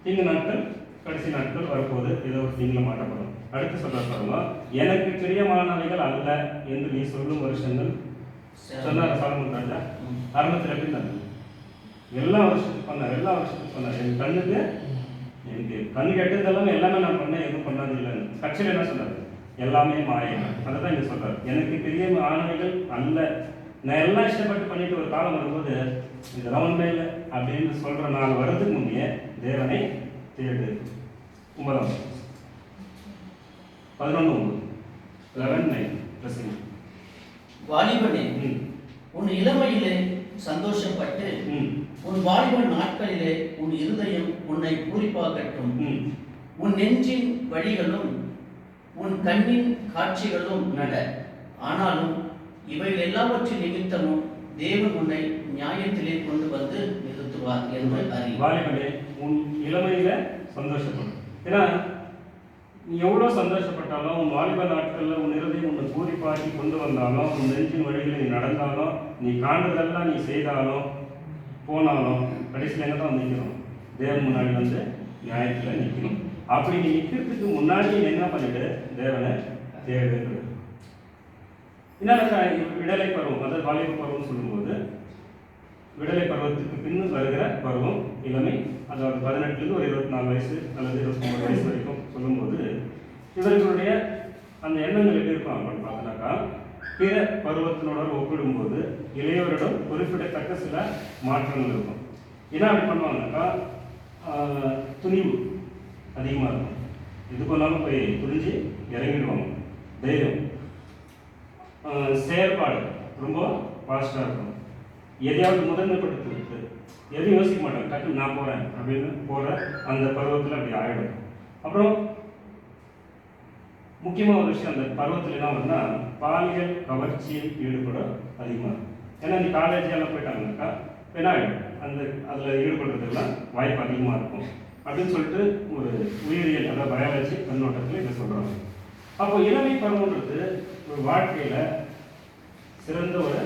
தீங்கு நாட்கள் கடைசி நாட்கள் வரப்போது ஏதோ ஒரு தீங்குல மாட்டப்படும். அடுத்து சொல்ற பாருங்க, எனக்கு பிரியமானவைகள் அல்ல என்று நீ சொல்லும் வருஷங்கள் சொன்னார் சாலமோன் ராஜா. ஆரம்பத்தில் எப்படி இருந்தாங்க? எல்லா வருஷத்துக்கு பண்ணார். என் கண்ணுக்கு எனக்கு கண்ணு கெட்டதெல்லாம் எல்லாமே நான் பண்ணேன், எதுவும் பண்ணாது இல்லைன்னு. கட்சியில் என்ன சொன்னார்? எல்லாமே மாயம். அதை தான் இங்கே சொல்றாரு. எனக்கு பிரியமானவைகள் அல்ல. நான் எல்லாம் இஷ்டப்பட்டு பண்ணிட்டு ஒரு காலம் வரும்போது இதெல்லாம் உண்மை இல்லை அப்படின்னு சொல்ற நாள் வர்றதுக்கு முன்னே தேவனை தேடு. 9 11:9. வாலிபனே, உன் இளமையிலே சந்தோஷப்பட்டு உன் வாலிப நாட்களிலே உன் இருதயம் உன்னை பூரிப்பாகட்டும். உன் நெஞ்சின் வழிகளும் உன் கண்ணின் காட்சிகளும் நட. ஆனாலும் இவைகள் எல்லாவற்றின் நிமித்தமும் தேவன் உன்னை நியாயத்திலே கொண்டு வந்து நிறுத்துவார் என்று அறி. வாலிபனே, உன் இளமையில சந்தோஷப்படும். ஏன்னா நீ எவ்வளோ சந்தோஷப்பட்டாலும் உன் வாலிப நாட்களில் உன் இருதயம் உன்னை பூரிப்பாக்கி கொண்டு வந்தாலும் உன் நெஞ்சின் வழிகளை நீ நடந்தாலும் நீ காண்றதெல்லாம் நீ செய்தாலும் போனாலும் கடைசியில் எங்கே தான் நிற்கணும்? தேவன் முன்னாடி வந்து நியாயத்தில் நிற்கணும். அப்படி நீ நிற்கிறதுக்கு முன்னாடி என்ன பண்ணிட்டு தேவனை தேடு. என்ன விடலை பருவம், அதாவது வாலிப பருவம் சொல்லும்போது விடலை பருவத்துக்கு பின்னு வருகிற பருவம் இளமை, அதாவது 18 ஒரு 24 வயசு அல்லது 23 வயசு வரைக்கும் சொல்லும்போது இவர்களுடைய அந்த எண்ணங்கள் எப்படி இருக்கும் அப்படின்னு பார்த்தோன்னாக்கா பிற பருவத்தினோட ஒப்பிடும்போது இளையோரிடம் குறிப்பிடத்தக்க சில மாற்றங்கள் இருக்கும். என்ன அப்படி பண்ணுவாங்கன்னாக்கா துணிவு அதிகமாக இருக்கும். எது பண்ணாலும் போய் துணிஞ்சு இறங்கிடுவாங்க. தைரியம், செயற்பாடு ரொம்ப ஃபாஸ்ட்டாக இருக்கும். எதையாவது முதன்மைப்படுத்தி எதையும் யோசிக்க மாட்டாங்க. டக்கு நான் போகிறேன் அப்படின்னு போகிற அந்த பருவத்தில் அப்படி ஆகிடும். அப்புறம் முக்கியமாக ஒரு விஷயம், அந்த பருவத்தில் என்ன வரும்னா பாலியல் கவர்ச்சியில் ஈடுபட அதிகமாக இருக்கும். ஏன்னா இந்த காலேஜ் எல்லாம் போயிட்டாங்கனாக்கா என்ன ஆகிடும், அந்த அதில் ஈடுபடுறதுக்கெல்லாம் வாய்ப்பு அதிகமாக இருக்கும் அப்படின்னு சொல்லிட்டு ஒரு உயிரியல், அதாவது பயாலஜி கண்ணோட்டத்தில் இதை சொல்கிறாங்க. அப்போ இளமை பருவன்றது ஒரு வாழ்க்கையில் சிறந்த ஒரு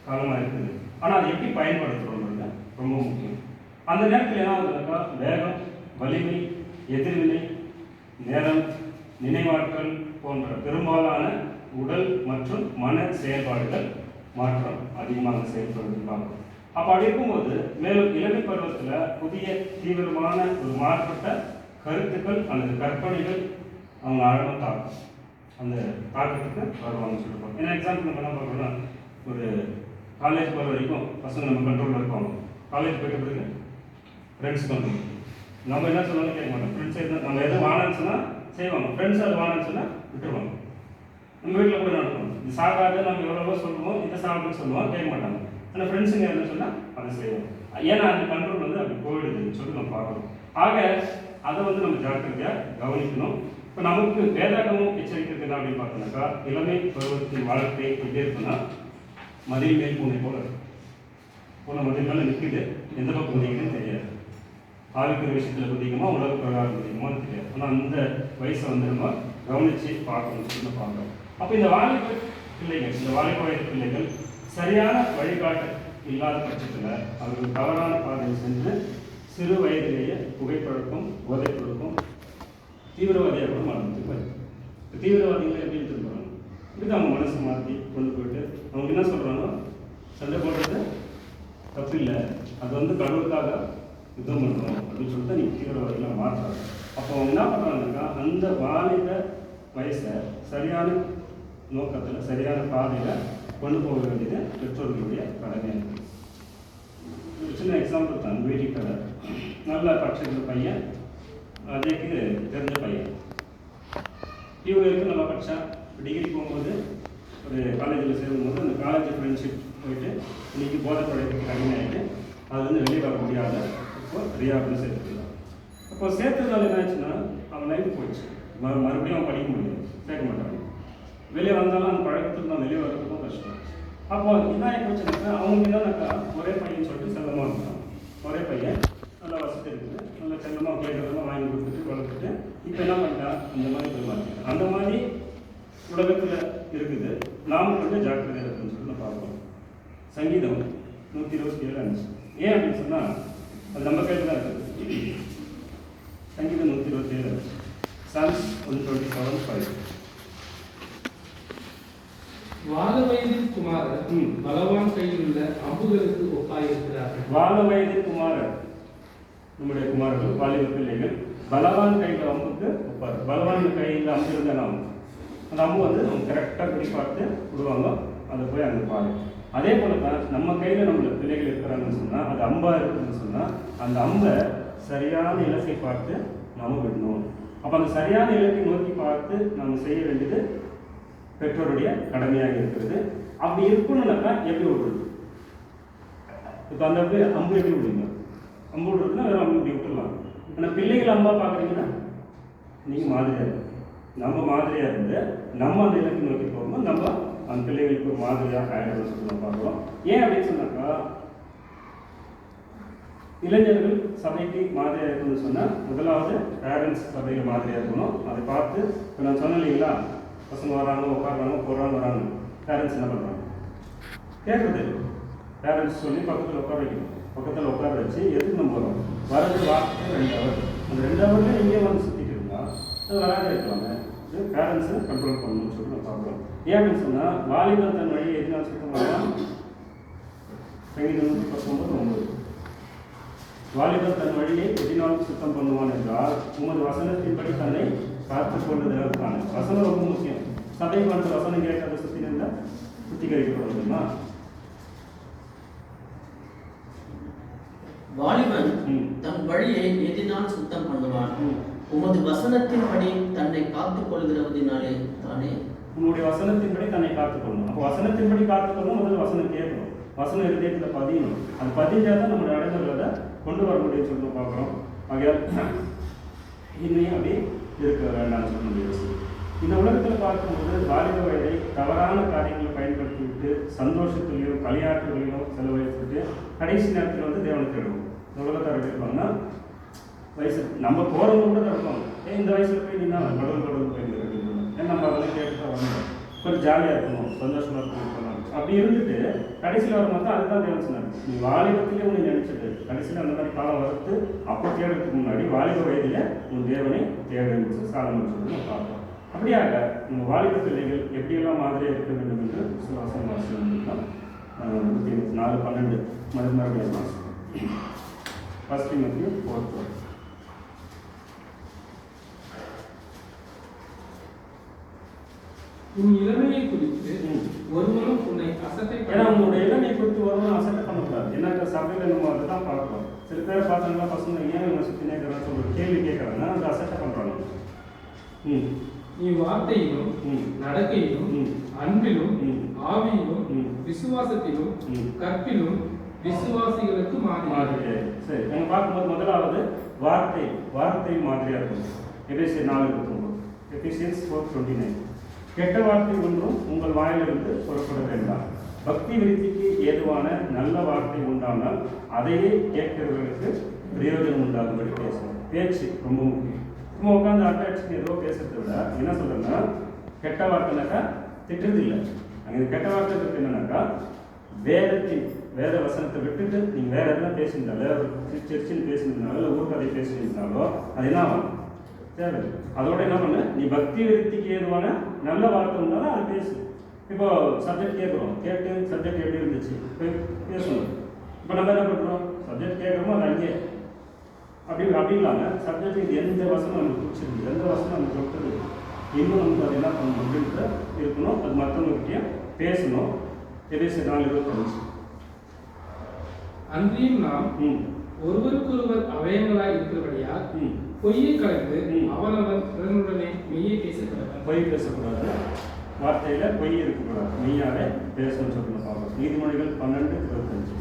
காலமாக இருக்குது. ஆனால் அதை எப்படி பயன்படுத்துகிறோன்றது ரொம்ப முக்கியம். அந்த நேரத்தில் என்ன ஆகுதுனாக்கா வேகம், வலிமை, எதிர்வினை, நேரம், நினைவாற்றல் போன்ற பெரும்பாலான உடல் மற்றும் மன செயல்பாடுகள் மாற்றம் அதிகமாக செயல்படுறது பார்க்கணும். அப்போ அப்படி இருக்கும்போது மேலும் இளமை பருவத்தில் புதிய தீவிரமான ஒரு மாறுபட்ட கருத்துக்கள் அல்லது கற்பனைகள் அவங்க ஆழமாக தாக்கும். அந்த தாக்கத்துக்கு வருவாங்கன்னு சொல்லியிருப்போம். ஏன்னா எக்ஸாம்பிள் நம்ம என்ன பார்க்கணும்னா ஒரு காலேஜ் போகிற வரைக்கும் பசங்க நம்ம கண்ட்ரோலில் இருப்பாங்க. காலேஜ் போய்ட்டு பிறகு ஃப்ரெண்ட்ஸ் கண்ட்ரோல். நம்ம என்ன சொன்னாலும் கேட்க மாட்டோம். ஃப்ரெண்ட்ஸ் எதுவும் நம்ம எதுவும் வானான்னு சொன்னால் செய்வாங்க, ஃப்ரெண்ட்ஸ் அது வானான்னு சொன்னால் விட்டுருவாங்க. நம்ம வீட்டில் கூட நடக்கும். இது சாப்பிடாத நம்ம எவ்வளவோ சொல்லுவோம், இதை சாப்பிடுன்னு சொல்லுவோம், கேட்க மாட்டாங்க. ஆனால் ஃப்ரெண்ட்ஸுங்க என்ன சொன்னால் அதை செய்வோம். ஏன்னா அந்த கண்ட்ரோல் வந்து அப்படி போயிடுதுன்னு சொல்லி நம்ம பார்க்கணும். ஆக அதை வந்து நம்ம ஜாக்கிரதையாக கவனிக்கணும். இப்போ நமக்கு வேதாகமும் எச்சரிக்கிறது என்ன அப்படின்னு பார்த்தோம்னாக்கா, இளமை பருவத்தின் வாழ்க்கை எப்படி இருக்குன்னா மதில் மேல் பூனை போல இருக்கும். பூனை மதில் மேலே நிற்குது, எந்த பக்கம் குதிக்குதுன்னு தெரியாது. ஆவிக்கிற விஷயத்தில் குதிக்குமா, உலக பிரகாரம் குதிக்குமான்னு தெரியாது. ஆனால் அந்த வயசை வந்து நம்ம கவனித்து பார்க்கணும்னு சொல்லி பார்க்கணும். அப்போ இந்த வாலிப பிள்ளைகள், இந்த வாலிப வயது பிள்ளைகள் சரியான வழிகாட்டு இல்லாத பட்சத்தில் அவர்கள் தவறான பாதையை சென்று சிறு வயதிலேயே புகைப்பழக்கம், போதைப்பழக்கம், தீவிரவாதியாக கூட மாறதுக்கு வாய்ப்பு. தீவிரவாதிகளை எப்படி திரும்புறாங்க? இதுக்கு அவங்க மனசை மாற்றி கொண்டு போயிட்டு அவங்க என்ன சொல்கிறாங்க, சண்டை போடுறது தப்பு இல்லை, அது வந்து கடவுளுக்காக யுத்தம் பண்ணணும் அப்படின்னு சொல்லிட்டு நீங்கள் தீவிரவாதிகளை மாற்றுறாங்க. அப்போ அவங்க என்ன பண்ணுறாங்கன்னாக்கா, அந்த வாலிப வயசை சரியான நோக்கத்தில் சரியான பாதையில் கொண்டு போக வேண்டியது பெற்றோர்களுடைய கடமை. ஒரு சின்ன எக்ஸாம்பிள் தான். வீட்டு கடை நல்ல படிச்சிருந்த பையன், அதேக்கு தெரிஞ்ச பையன், இவருக்கு நல்லா படித்தான். டிகிரி போகும்போது ஒரு காலேஜில் சேரும்போது அந்த காலேஜ் ஃப்ரெண்ட்ஷிப் போயிட்டு இன்றைக்கி போதை பழக்கத்துக்கு அடிமையாகிட்டு அது வந்து வெளியே வர முடியாத இப்போ ரியாப்னு சேர்த்துக்கலாம். அப்போ சேர்த்ததால் என்ன ஆச்சுன்னா அவன் லைஃப் போயிடுச்சு. மறுபடியும் அவன் படிக்க முடியாது, சேர்க்க மாட்டாங்க. வெளியே வந்தாலும் அந்த பழக்கத்துக்கு தான் வெளியே வர்றதுக்கும் கஷ்டம். அப்போ என்ன ஆகிப்போச்சுனாக்கா அவங்களுக்கு என்னன்னாக்கா ஒரே பையன் சொல்லிட்டு செல்லமாக இருந்தான். ஒரே பையன் நல்லா வசதி இருக்குது, நல்லா செல்லமாக கேட்கறதெல்லாம் வாங்கி கொடுத்துட்டு வளர்த்துட்டு இப்போ என்ன பண்ணிட்டான், இந்த மாதிரி மாற்றிட்டான். அந்த மாதிரி உலகத்தில் இருக்குது. நாம் கொஞ்சம் ஜாக்கிரதையாக இருக்குன்னு சொல்லி நான் பார்க்குறோம். சங்கீதம் 127 இருந்துச்சு. ஏன் அப்படின்னு சொன்னால் அது நம்ம கையில் தான் இருக்குது. சங்கீதம் 127 இருந்துச்சு. Psalms 127:5. வால வயதின் குமாரர் பலவான் கையில் உள்ள அம்புகளுக்கு ஒப்பாயிருக்கிறார்கள். வால வயதின் குமாரர், நம்முடைய குமாரர்கள் வாலிப பிள்ளைகள் பலவான் கையில் அம்புக்கு ஒப்பார். பலவான் கையில் அம்பு இருந்தாலும் அந்த அம்பு வந்து அவங்க கரெக்டாக பிடி பார்த்து விடுவாங்க, அதை போய் அங்கே பாரு. அதே போல தான் நம்ம கையில் நம்மளுக்கு பிள்ளைகள் இருக்கிறாங்கன்னு சொன்னால், அது அம்பாக இருக்குதுன்னு சொன்னால் அந்த அம்பை சரியான இலக்கை பார்த்து நாம் விடணும். அப்போ அந்த சரியான இலக்கை நோக்கி பார்த்து நம்ம செய்ய வேண்டியது பெற்றோருடைய கடமையாக இருக்கிறது. அப்படி இருக்கணும்னாக்கா எப்படி விடுறது? இப்போ அந்த அம்பு எப்படி விடுங்க? அம்பு விடுறதுன்னா வேறு அம்பு இப்படி விட்டுடலாம். ஆனால் பிள்ளைகள் அம்பா பார்க்குறீங்கன்னா நீங்கள் மாதிரியாக இருக்கு. நம்ம மாதிரியாக இருந்து நம்ம அந்த இலக்கை நோக்கி போகும்போது நம்ம அந்த பிள்ளைகளுக்கு ஒரு மாதிரியாக ஆயிடும்னு சொல்லி நம்ம பார்க்குறோம். ஏன் அப்படின்னு சொன்னாக்கா, இளைஞர்கள் சபைக்கு மாதிரியாக இருக்கணும்னு சொன்னால் முதலாவது பேரண்ட்ஸ் சபையில் மாதிரியாக இருக்கணும். அதை பார்த்து இப்போ நான் சொன்னேன் இல்லைங்களா, பசங்க வராங்க, உட்காடுறாங்க, போகிறாங்க, வராங்க. பேரண்ட்ஸ் என்ன பண்ணுறாங்க? கேட்குறது. பேரண்ட்ஸ் சொல்லி பக்கத்தில் உட்கார வைக்கணும். பக்கத்தில் உட்கார வச்சு எதுக்கு நம்ம வரோம்? வரது வாரத்துக்கு 2 ஹவர். அந்த 2 ஹவரில் இங்கே வந்து சுற்றிட்டு இருந்தால் அது வராது இருக்கலாங்க. இது பேரண்ட்ஸை கண்ட்ரோல் பண்ணணும்னு சொல்லி நம்ம பார்க்குறோம். ஏன் அப்படின்னு சொன்னால், வாலிபன் தன் வழியை எதுனாலும் சுத்தம் பண்ணலாம். சங்கீதம் 19:9. வாலிபன் தன் வழியை எதினாலும் சுத்தம் பண்ணுவான் என்றால் உமது வசனத்தின்படி தன்னை காத்துக் கொள்வதற்கான வசனம் ரொம்ப முக்கியம். சபைக்கு வந்து வசனம் கேட்காத சுற்றி இருந்தால் சுத்திகரிக்கப்படுதுமா? வாலிபன் தன் வழியை எதினால் சுத்தம் பண்ணுவான், உமது வசனத்தின்படி தன்னை காத்துக் கொள்கிறவதினாலே தானே. உன்னுடைய வசனத்தின்படி தன்னை காத்துக்கொள்ளணும். அப்போ வசனத்தின்படி காத்துக்கொள்ளணும், முதல்ல வசனம் கேட்கணும், வசனம் இருதயத்தில் பதியணும். அது பதிஞ்சால் தான் நம்மளுடைய அடைதல்களை கொண்டு வர முடியும்னு சொல்லிட்டு பார்க்குறோம். ஆகையால் இன்னையும் அப்படி இருக்க வேண்டாம்னு சொல்ல முடியாது. இந்த உலகத்தில் பார்க்கும்போது வாலிப வயதை தவறான காரியங்களை பயன்படுத்திவிட்டு சந்தோஷத்துலையும் களியாட்டுகளையும் செலவழித்துட்டு கடைசி நேரத்தில் வந்து தேவனை தேடுவோம். இந்த உலகத்தை இருப்பாங்கன்னா வயசு நம்ம போகிறவங்க கூட இருப்போம். இந்த வயசில் போய் நின்னா கடவுள் போயிருந்தேன், ஏன்னா நம்ம அதெல்லாம் கேட்டு வரணும், கொஞ்சம் ஜாலியாக இருக்கணும், சந்தோஷமாக இருக்கணும். அப்படி இருந்துட்டு கடைசியில் வரும்போது அதுதான் தேவன் சொன்னார், நீ வாலிபத்திலே உன்னை நினைச்சிட்டு கடைசியில் அந்த மாதிரி காலம் வளர்த்து அப்போ தேடுறதுக்கு முன்னாடி வாலிப வயதில் உன் தேவனை தேடுன்னு சாலமன் சொல்லி நம்ம பார்ப்போம். அப்படியாக நம்ம வாலிப பிள்ளைகள் எப்படியெல்லாம் மாதிரியாக இருக்க வேண்டும் என்று விசுவாசம் வாசிக்கலாம். 4:12 மறுபடியும் வாசிக்கலாம். 1 Timothy 4:4. உன் இளமையை குறித்து ஒருவரும் உன்னை அசட்டை ஏன்னா உங்களுடைய இளமையை குறித்து ஒருவரும் அசட்டை பண்ணக்கூடாது. ஏன்னா சபையில் நம்ம அதை தான் பார்க்குறோம். சில பேர் பார்த்தாங்கன்னா பசங்க ஏன் இவங்க சுற்றி நேக்கிறான்னு சொல்லி கேள்வி கேட்குறாங்கன்னா அது அசட்டை பண்ணுறாங்க. நீ வார்த்தையிலும் ம். நடக்கையிலும் ம். அன்பிலும் ம். ஆவியிலும் ம். விசுவாசத்திலும் ம். கற்பிலும் விசுவாசிகளுக்கு மாதிரி மாதிரி. சரி, நம்ம பார்க்கும்போது முதலாவது வார்த்தை வார்த்தை மாதிரியா இருக்கும். எபேசியர் 4:29, எபேசியன்ஸ் 4:29. கெட்ட வார்த்தை ஒன்றும் உங்கள் வாயிலிருந்து புறப்பட வேண்டாம். பக்தி விருத்திக்கு ஏதுவான நல்ல வார்த்தை உண்டானால் அதையே கேட்கிறவர்களுக்கு பிரயோஜனம் உண்டாகும்படி பேசணும். பேச்சு ரொம்ப முக்கியம். சும்மா உட்காந்து அட்டாச்சு ஏதோ பேசுறதை விட என்ன சொல்றேன்னா, கெட்ட வார்த்தைனாக்கா திட்டுறது இல்லை. அங்கே கெட்ட வார்த்தை இருக்கு என்னன்னாக்கா, வேத வசனத்தை விட்டுட்டு நீங்கள் வேற எதனா பேசியிருந்தாலோ, சர்ச்சின்னு பேசியிருந்தாலோ, இல்லை ஊர்கதை பேசியிருந்தாலோ அது என்ன ஆகும்? தேவை. அதோட என்ன பண்ணு, நீ பக்தி விருத்திக்கு ஏதுவான நல்ல வார்த்தை இருந்தாலும் அதை பேசு. இப்போ சப்ஜெக்ட் கேட்குறோம், கேட்டு சப்ஜெக்ட் எப்படி இருந்துச்சு பேசணும். இப்போ நம்ம என்ன பண்ணுறோம், சப்ஜெக்ட் கேட்குறோமோ அது அங்கேயே அப்படி இல்லாமல் சப்ஜெக்ட் எந்த வசனம் நமக்கு பிடிச்சிருக்கு, எந்த வசனம் நமக்கு தொட்டது, இன்னும் நமக்கு அது என்ன பண்ணணும் அப்படின்றது இருக்கணும். அது மற்றவங்ககிட்டயே பேசணும். எபேசியர் 4:25. அன்றியும் நாம் ஒருவருக்கொருவர் அவயங்களாய் இருக்கிறபடியால் பொய்யை கலந்து அவனவன் பிறனுடனே மெய்யை பேசக்கூடாது. பொய் பேசக்கூடாது, வார்த்தையில பொய் இருக்கக்கூடாது, மெய்யாவே பேசணும்னு சொல்லணும். பார்க்கணும். நீதிமொழிகள் 12:25.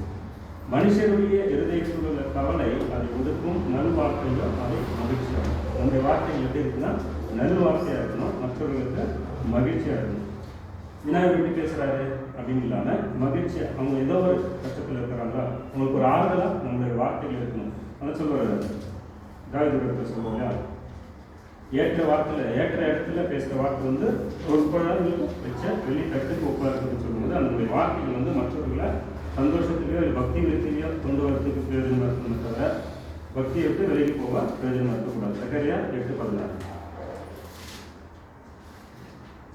மனுஷருடைய இருதயத்தில் உள்ள கவலை அதை ஒதுக்கும் நல் வார்த்தைகள் அதை மகிழ்ச்சியாகும். நம்முடைய வார்த்தைகள் எப்படி இருக்குன்னா, நல் வார்த்தையாக இருக்கணும், மற்றவர்களுக்கு மகிழ்ச்சியாக இருக்கணும். விநாயகர் எப்படி பேசுகிறாரு அப்படின்னு இல்லாமல் மகிழ்ச்சியாக, அவங்க ஏதோ ஒரு கஷ்டத்தில் இருக்கிறாங்களா, அவங்களுக்கு ஒரு ஆறுதலாக நம்மளுடைய வார்த்தைகள் இருக்கணும். அதை சொல்லுவார் தாவீது சொல்லுவாங்க, ஏற்ற வார்த்தையில் ஏற்ற இடத்துல பேசுகிற வார்த்தை வந்து ஒரு குழந்தைங்களுக்கு வச்ச வெளி தட்டுக்கு ஒப்பாக இருக்குதுன்னு சொல்லும்போது அந்த வார்த்தைகள் வந்து மற்றவர்களை சந்தோஷத்துலையோ இல்லை பக்தி விருத்திலையோ கொண்டு வரதுக்கு பிரயோஜனமாக இருக்கணும். தவிர பக்தியை விட்டு விலகி போக பிரயோஜனமாக இருக்கக்கூடாது. சகரியா 8:16.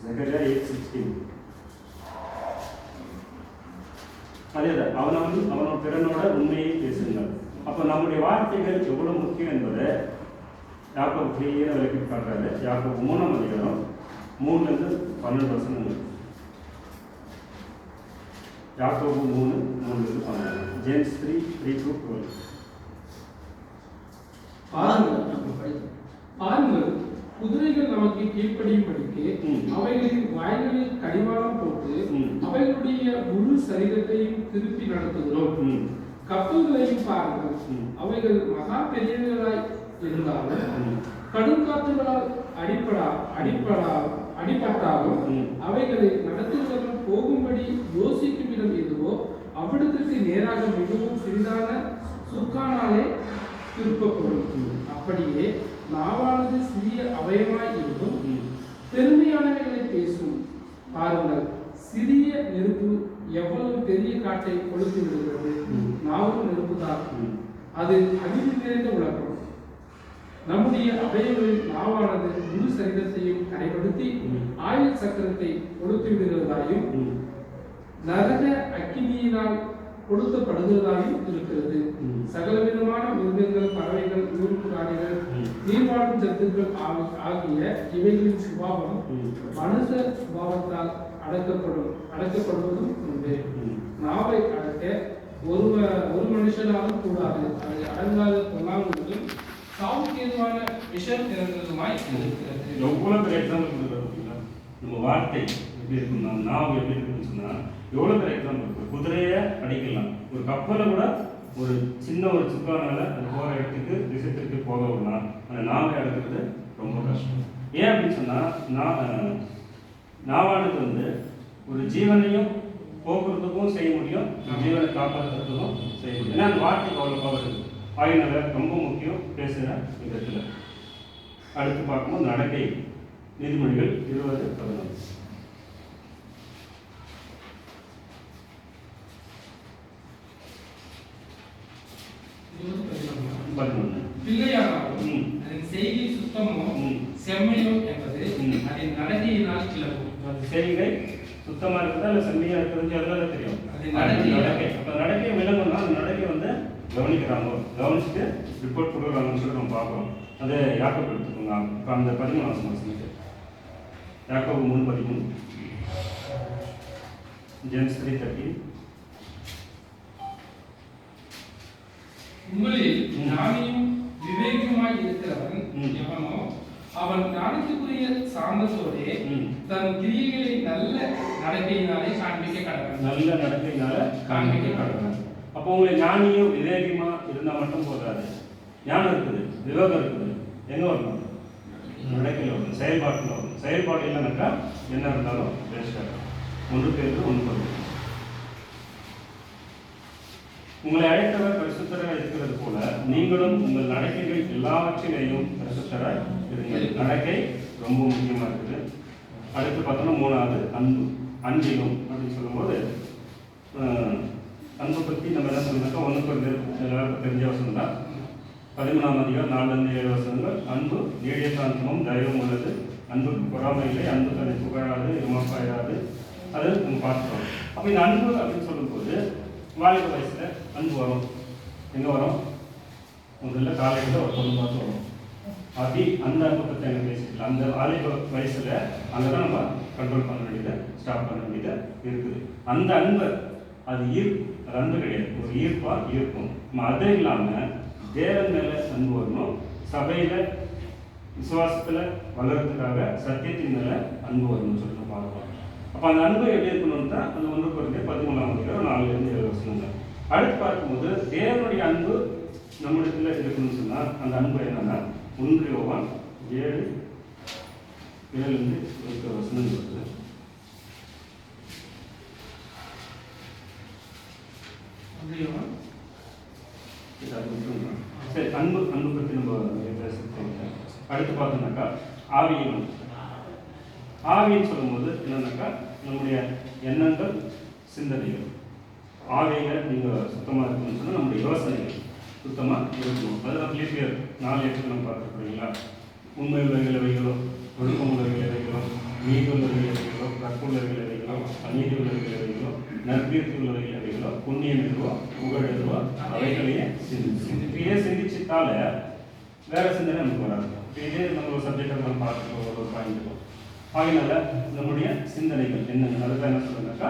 சகரியா 8:16. அதேதான், அவனோட பிறனோட உண்மையை பேசுங்கள். அப்போ நம்முடைய வார்த்தைகள் எவ்வளவு முக்கியம் என்பதை யாக்கோபு கிளியராக விளக்கி காட்டுறாரு. யாக்கோபு 3:3 3-12 யாக்கோபு 3:12. ஜேம்ஸ் 3:3-12. பாருங்கள், குதிரைகள் நமக்கு கீழ்ப்படியும்படிக்கு அவைகளின் வாய்களில் கடிவாளம் போட்டு அவைகளுடைய முழு சரீரத்தையும் திருப்பி நடத்துகிறோம். கப்பல்களையும் பாருங்கள், அவைகள் மகா பெரியவர்களாய் இருந்தாலும் கடுங்காற்றுகளால் அடிபட்டாலும் அவைகளை நடத்துகிறவர்கள் போகும்படி யோசிக்கும் இடம் எதுவோ அவ்விடத்திற்கு நேராக மிகவும் சிறிதான சுக்கானாலே திருப்பப்படும். அப்படியே நாவானது சிறிய அவயமாய் இருக்கும் பெருமையானவைகளை பேசும். பாருங்கள், சிறிய நெருப்பு எவ்வளவு பெரிய காட்டை கொளுத்து விடுகிறது. நாவும் நெருப்புதான், அது அழிவு நிறைந்த உலகம். நம்முடைய அவயங்களில் நாவானது முழு சரீரத்தையும் கரைப்படுத்தி ஆயுள் சக்கரத்தை கொளுத்து விடுகிறதாயும் நரக அக்கினியினால் கொளுத்தப்படுகிறதாயும் இருக்கிறது. சகலவிதமான மிருகங்கள், பறவைகள், ஊர்ப்புறாணிகள், நீர்வாழும் ஜந்துக்கள் ஆகிய இவைகளின் சுபாவம் மனுஷ சுபாவத்தால் அடக்கப்படுவதும் உண்டு. நாவை அடக்க ஒரு மனுஷனாலும் கூடாது. அதை அடங்காத பொல்லாங்குகளும் சாவுக்கு ஏதுவான விஷம் நிறைந்ததுமாய் இருக்கிறது. எவ்வளோ பெரிய எக்ஸாம்பிள் கொடுக்குறது. நம்ம வார்த்தை எப்படி இருக்குன்னா, நாவு எப்படி இருக்குன்னு சொன்னால் எவ்வளோ பெரிய எக்ஸாம்பிள் இருக்குது. குதிரையை அடிக்கலாம், ஒரு கப்பலை கூட ஒரு சின்ன ஒரு சுக்கானால அது போகிற இடத்துக்கு திசைத்திற்கு போக விடலாம். அந்த நாவை அடக்கிறது ரொம்ப கஷ்டம். ஏன் அப்படின்னு சொன்னால், நாவானது வந்து ஒரு ஜீவனையும் போக்குறதுக்கும் செய்ய முடியும், ஜீவனை காப்பாற்றுறதுக்கும் செய்ய முடியும். ஏன்னா அந்த வார்த்தைக்கு அவ்வளோ பவர் இருக்குது. ஆயினால ரொம்ப முக்கியம் பேசுகிற விதத்தில். அடுத்து பார்க்கும்போது நடக்கை. நீதிமொழிகள் 20:14. பிள்ளையானாலும் அதன் செய்கை சுத்தமும் செம்மையும் என்பது அதன் நடக்கையினால் கிளம்பும். செய்கை சுத்தமாக இருக்குதா இல்லை செம்மையாக இருக்கிறது அதெல்லாம் தெரியும். நடக்கை. அப்போ நடக்கை விளங்கும்னா அந்த நடக்கை வந்து கவனிக்கிறாங்க, கவனிச்சுட்டு ரிப்போர்ட் கொடுக்குறாங்கன்னு சொல்லி நம்ம பார்க்குறோம். அதை யாக்கோபு எடுத்துக்கோங்க. இப்போ அந்த 13 வசனம் யாக்கோபு 3:13, ஜேம்ஸ் 3:13. உங்களில் ஞானியும் விவேகமாய் இருக்கிறவன் எவனோ அவன் ஞானத்துக்குரிய சாமத்தோடே தன் கிரியைகளை நல்ல நடக்கையினாலே காண்பிக்க கடவன். நல்ல நடக்கையினால காண்பிக்க கடவன். அப்போ உங்களுக்கு ஞானியும் விவேகமா இருந்தா மட்டும் போதாது. ஞானம் இருக்குது, விவேகம் இருக்குது, எங்க வரணும்? நடக்கையில் வரணும், செயல்பாட்டில் வரணும். செயல்பாடு இல்லைனாக்கா என்ன இருந்தாலும் வேஸ்டாக. 1 பேருக்கு 1 உங்களை அழைத்தவர் பரிசுத்தராய் இருக்கிறது போல நீங்களும் உங்கள் நடக்கைகள் எல்லாவற்றிலையும் பரிசுத்தராய் இருங்கள். நடக்கை ரொம்ப முக்கியமா இருக்குது. அடுத்து பார்த்தோம்னா 3வது அன்பு. அன்பிலும் அப்படின்னு சொல்லும்போது அன்பை பற்றி நம்ம என்ன சொல்லணும்னாக்கா 1 Corinthians எல்லாருக்கும் தெரிஞ்ச வசனம் தான். 13ஆம் அதிகாரம் 4-7 வசனங்கள். அன்பு நீடிய சாந்தமும் தயவும் உள்ளது, அன்புக்கு பொறாமை இல்லை, அன்பு தன்னை புகழாது இருமாப்பாயாது, அது நம்ம பார்த்துக்கிறோம். அப்போ இந்த அன்பு அப்படின்னு சொல்லும்போது வாலிப வயசுல அன்பு வரும். எங்கே வரும்? முதல்ல காலையில் ஒரு 9 மாதம் வரும். அப்படி அந்த அன்பை பற்றி அங்கே பேசிக்கலாம். அந்த வாலிப வயசுல அங்கே தான் நம்ம கண்ட்ரோல் பண்ண வேண்டியது, ஸ்டாப் பண்ண வேண்டியது இருக்குது. அந்த அன்பை அது அது அன்பு கிடையாது, ஒரு ஈர்க்கும். அது இல்லாமல் தேவன் மேல அன்பு வரணும். சபையில விசுவாசத்துல வளர்றதுக்காக சத்தியத்தின் மேல அன்பு வரணும்னு சொல்லிட்டு பார்க்கலாம். அப்ப அந்த அன்பு எப்படி இருக்கணும்னு தான் அந்த 1 Corinthians 13ஆம் அதிகாரம் 4-7 வசனங்கள். அடுத்து பார்க்கும்போது தேவனுடைய அன்பு நம்மிடத்துல இருக்கணும்னு சொன்னா அந்த அன்பு என்னன்னா 1 யோவான் 7:7 வசனம் இருக்குது. சரி, அன்பு பற்றி நம்ம பேசுறோம். அடுத்து பார்த்தோம்னாக்கா ஆவின்னு சொல்லும்போது என்னன்னாக்கா நம்முடைய எண்ணங்கள், சிந்தனைகள். ஆவியில நீங்க சுத்தமா இருக்கணும்னு சொன்னா நம்முடைய யோசனைகள் சுத்தமா இருக்கணும். அதெல்லாம் Philippians 4:8 நம்ம பார்த்துருக்கீங்களா? உண்மை உள்ளவைகள் எவைகளோ, ஒழுக்கம் உள்ளவைகள் எவைகளோ, நீதி உள்ளவைகள் எவைகளோ, கற்புள்ளவைகள் எவைகளோ, அநீதி உள்ளவைகள் எவைகளோ, நற்கீர்த்தி உள்ளவைகள் எவைகளோ, புண்ணியம் எதுவோ, புகழ் எதுவோ அவைகளையே சிந்திச்சுட்டால வேற சிந்தனை நமக்கு வராது. இதே நம்ம ஒரு சப்ஜெக்டை நம்ம பார்த்துக்கோ, ஒரு பாயிண்ட். ஆகினால நம்முடைய சிந்தனைகள் என்னென்ன அதுதான் என்ன சொல்லுனாக்கா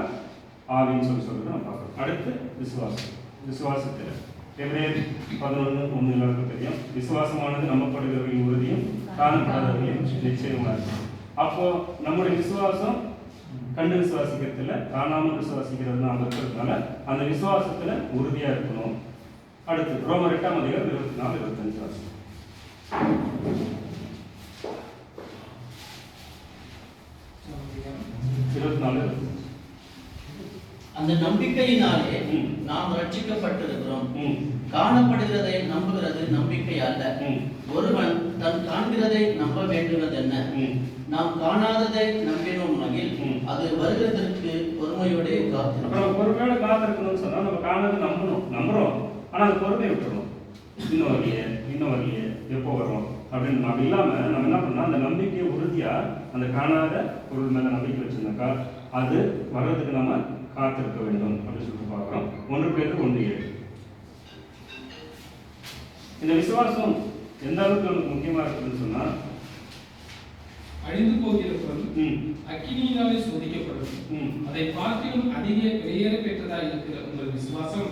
ஆவின்னு சொல்றது நம்ம பார்க்கணும். அடுத்து விசுவாசத்தில் எபிரேயர் 11:1 எல்லாருக்கும் தெரியும். விசுவாசமானது நம்பப்படுகிறவர்களின் உறுதியும் காணப்படாதவர்களின் நிச்சயமா இருக்கும். அப்போ நம்முடைய விசுவாசம் கண்டு விசுவாசிக்கிறதுல காணாமல் விசுவாசிக்கிறது நாம் இருக்கிறதுனால அந்த விசுவாசத்துல உறுதியா இருக்கணும். அடுத்து ரோமர் 8ஆம் அதிகாரம் 24-25 வருஷம். அந்த நம்பிக்கையினாலே நாம் ரட்சிக்கப்பட்டிருக்கிறோம். காணப்படுகிறதை நம்புகிறது நம்பிக்கை அல்ல. ஒருவன் தன் காண்கிறதை நம்ப வேண்டுவது என்ன? நாம் காணாததை நம்பினோமாகில் அது வருகிறதற்கு பொறுமையோட காத்திருக்கணும். பொறுமையோட காத்திருக்கணும்னு சொன்னா நம்ம காணாத நம்புறோம். ஆனா அது பொறுமையை விட்டுறணும். இன்னும் வரலையே எப்போ வரும் அப்படின்னு நம்ம இல்லாம நம்ம என்ன பண்ணோம், அந்த நம்பிக்கையை உறுதியா அந்த காணாத பொருள் மேல நம்பிக்கை வச்சிருந்தாக்கா அது வர்றதுக்கு நம்ம காத்திருக்க வேண்டும் அப்படின்னு சொல்லிட்டு பார்க்கிறோம். 1 பேருக்கு 1:7. இந்த விசுவாசம் எந்த அளவுக்கு நமக்கு முக்கியமா இருக்குன்னு சொன்னா அழிந்து போகிற பொருள் அக்கினியினாலே சோதிக்கப்படும். அதை பார்த்திலும் அதிக வெளியேற பெற்றதா இருக்கிற உங்கள் விசுவாசம்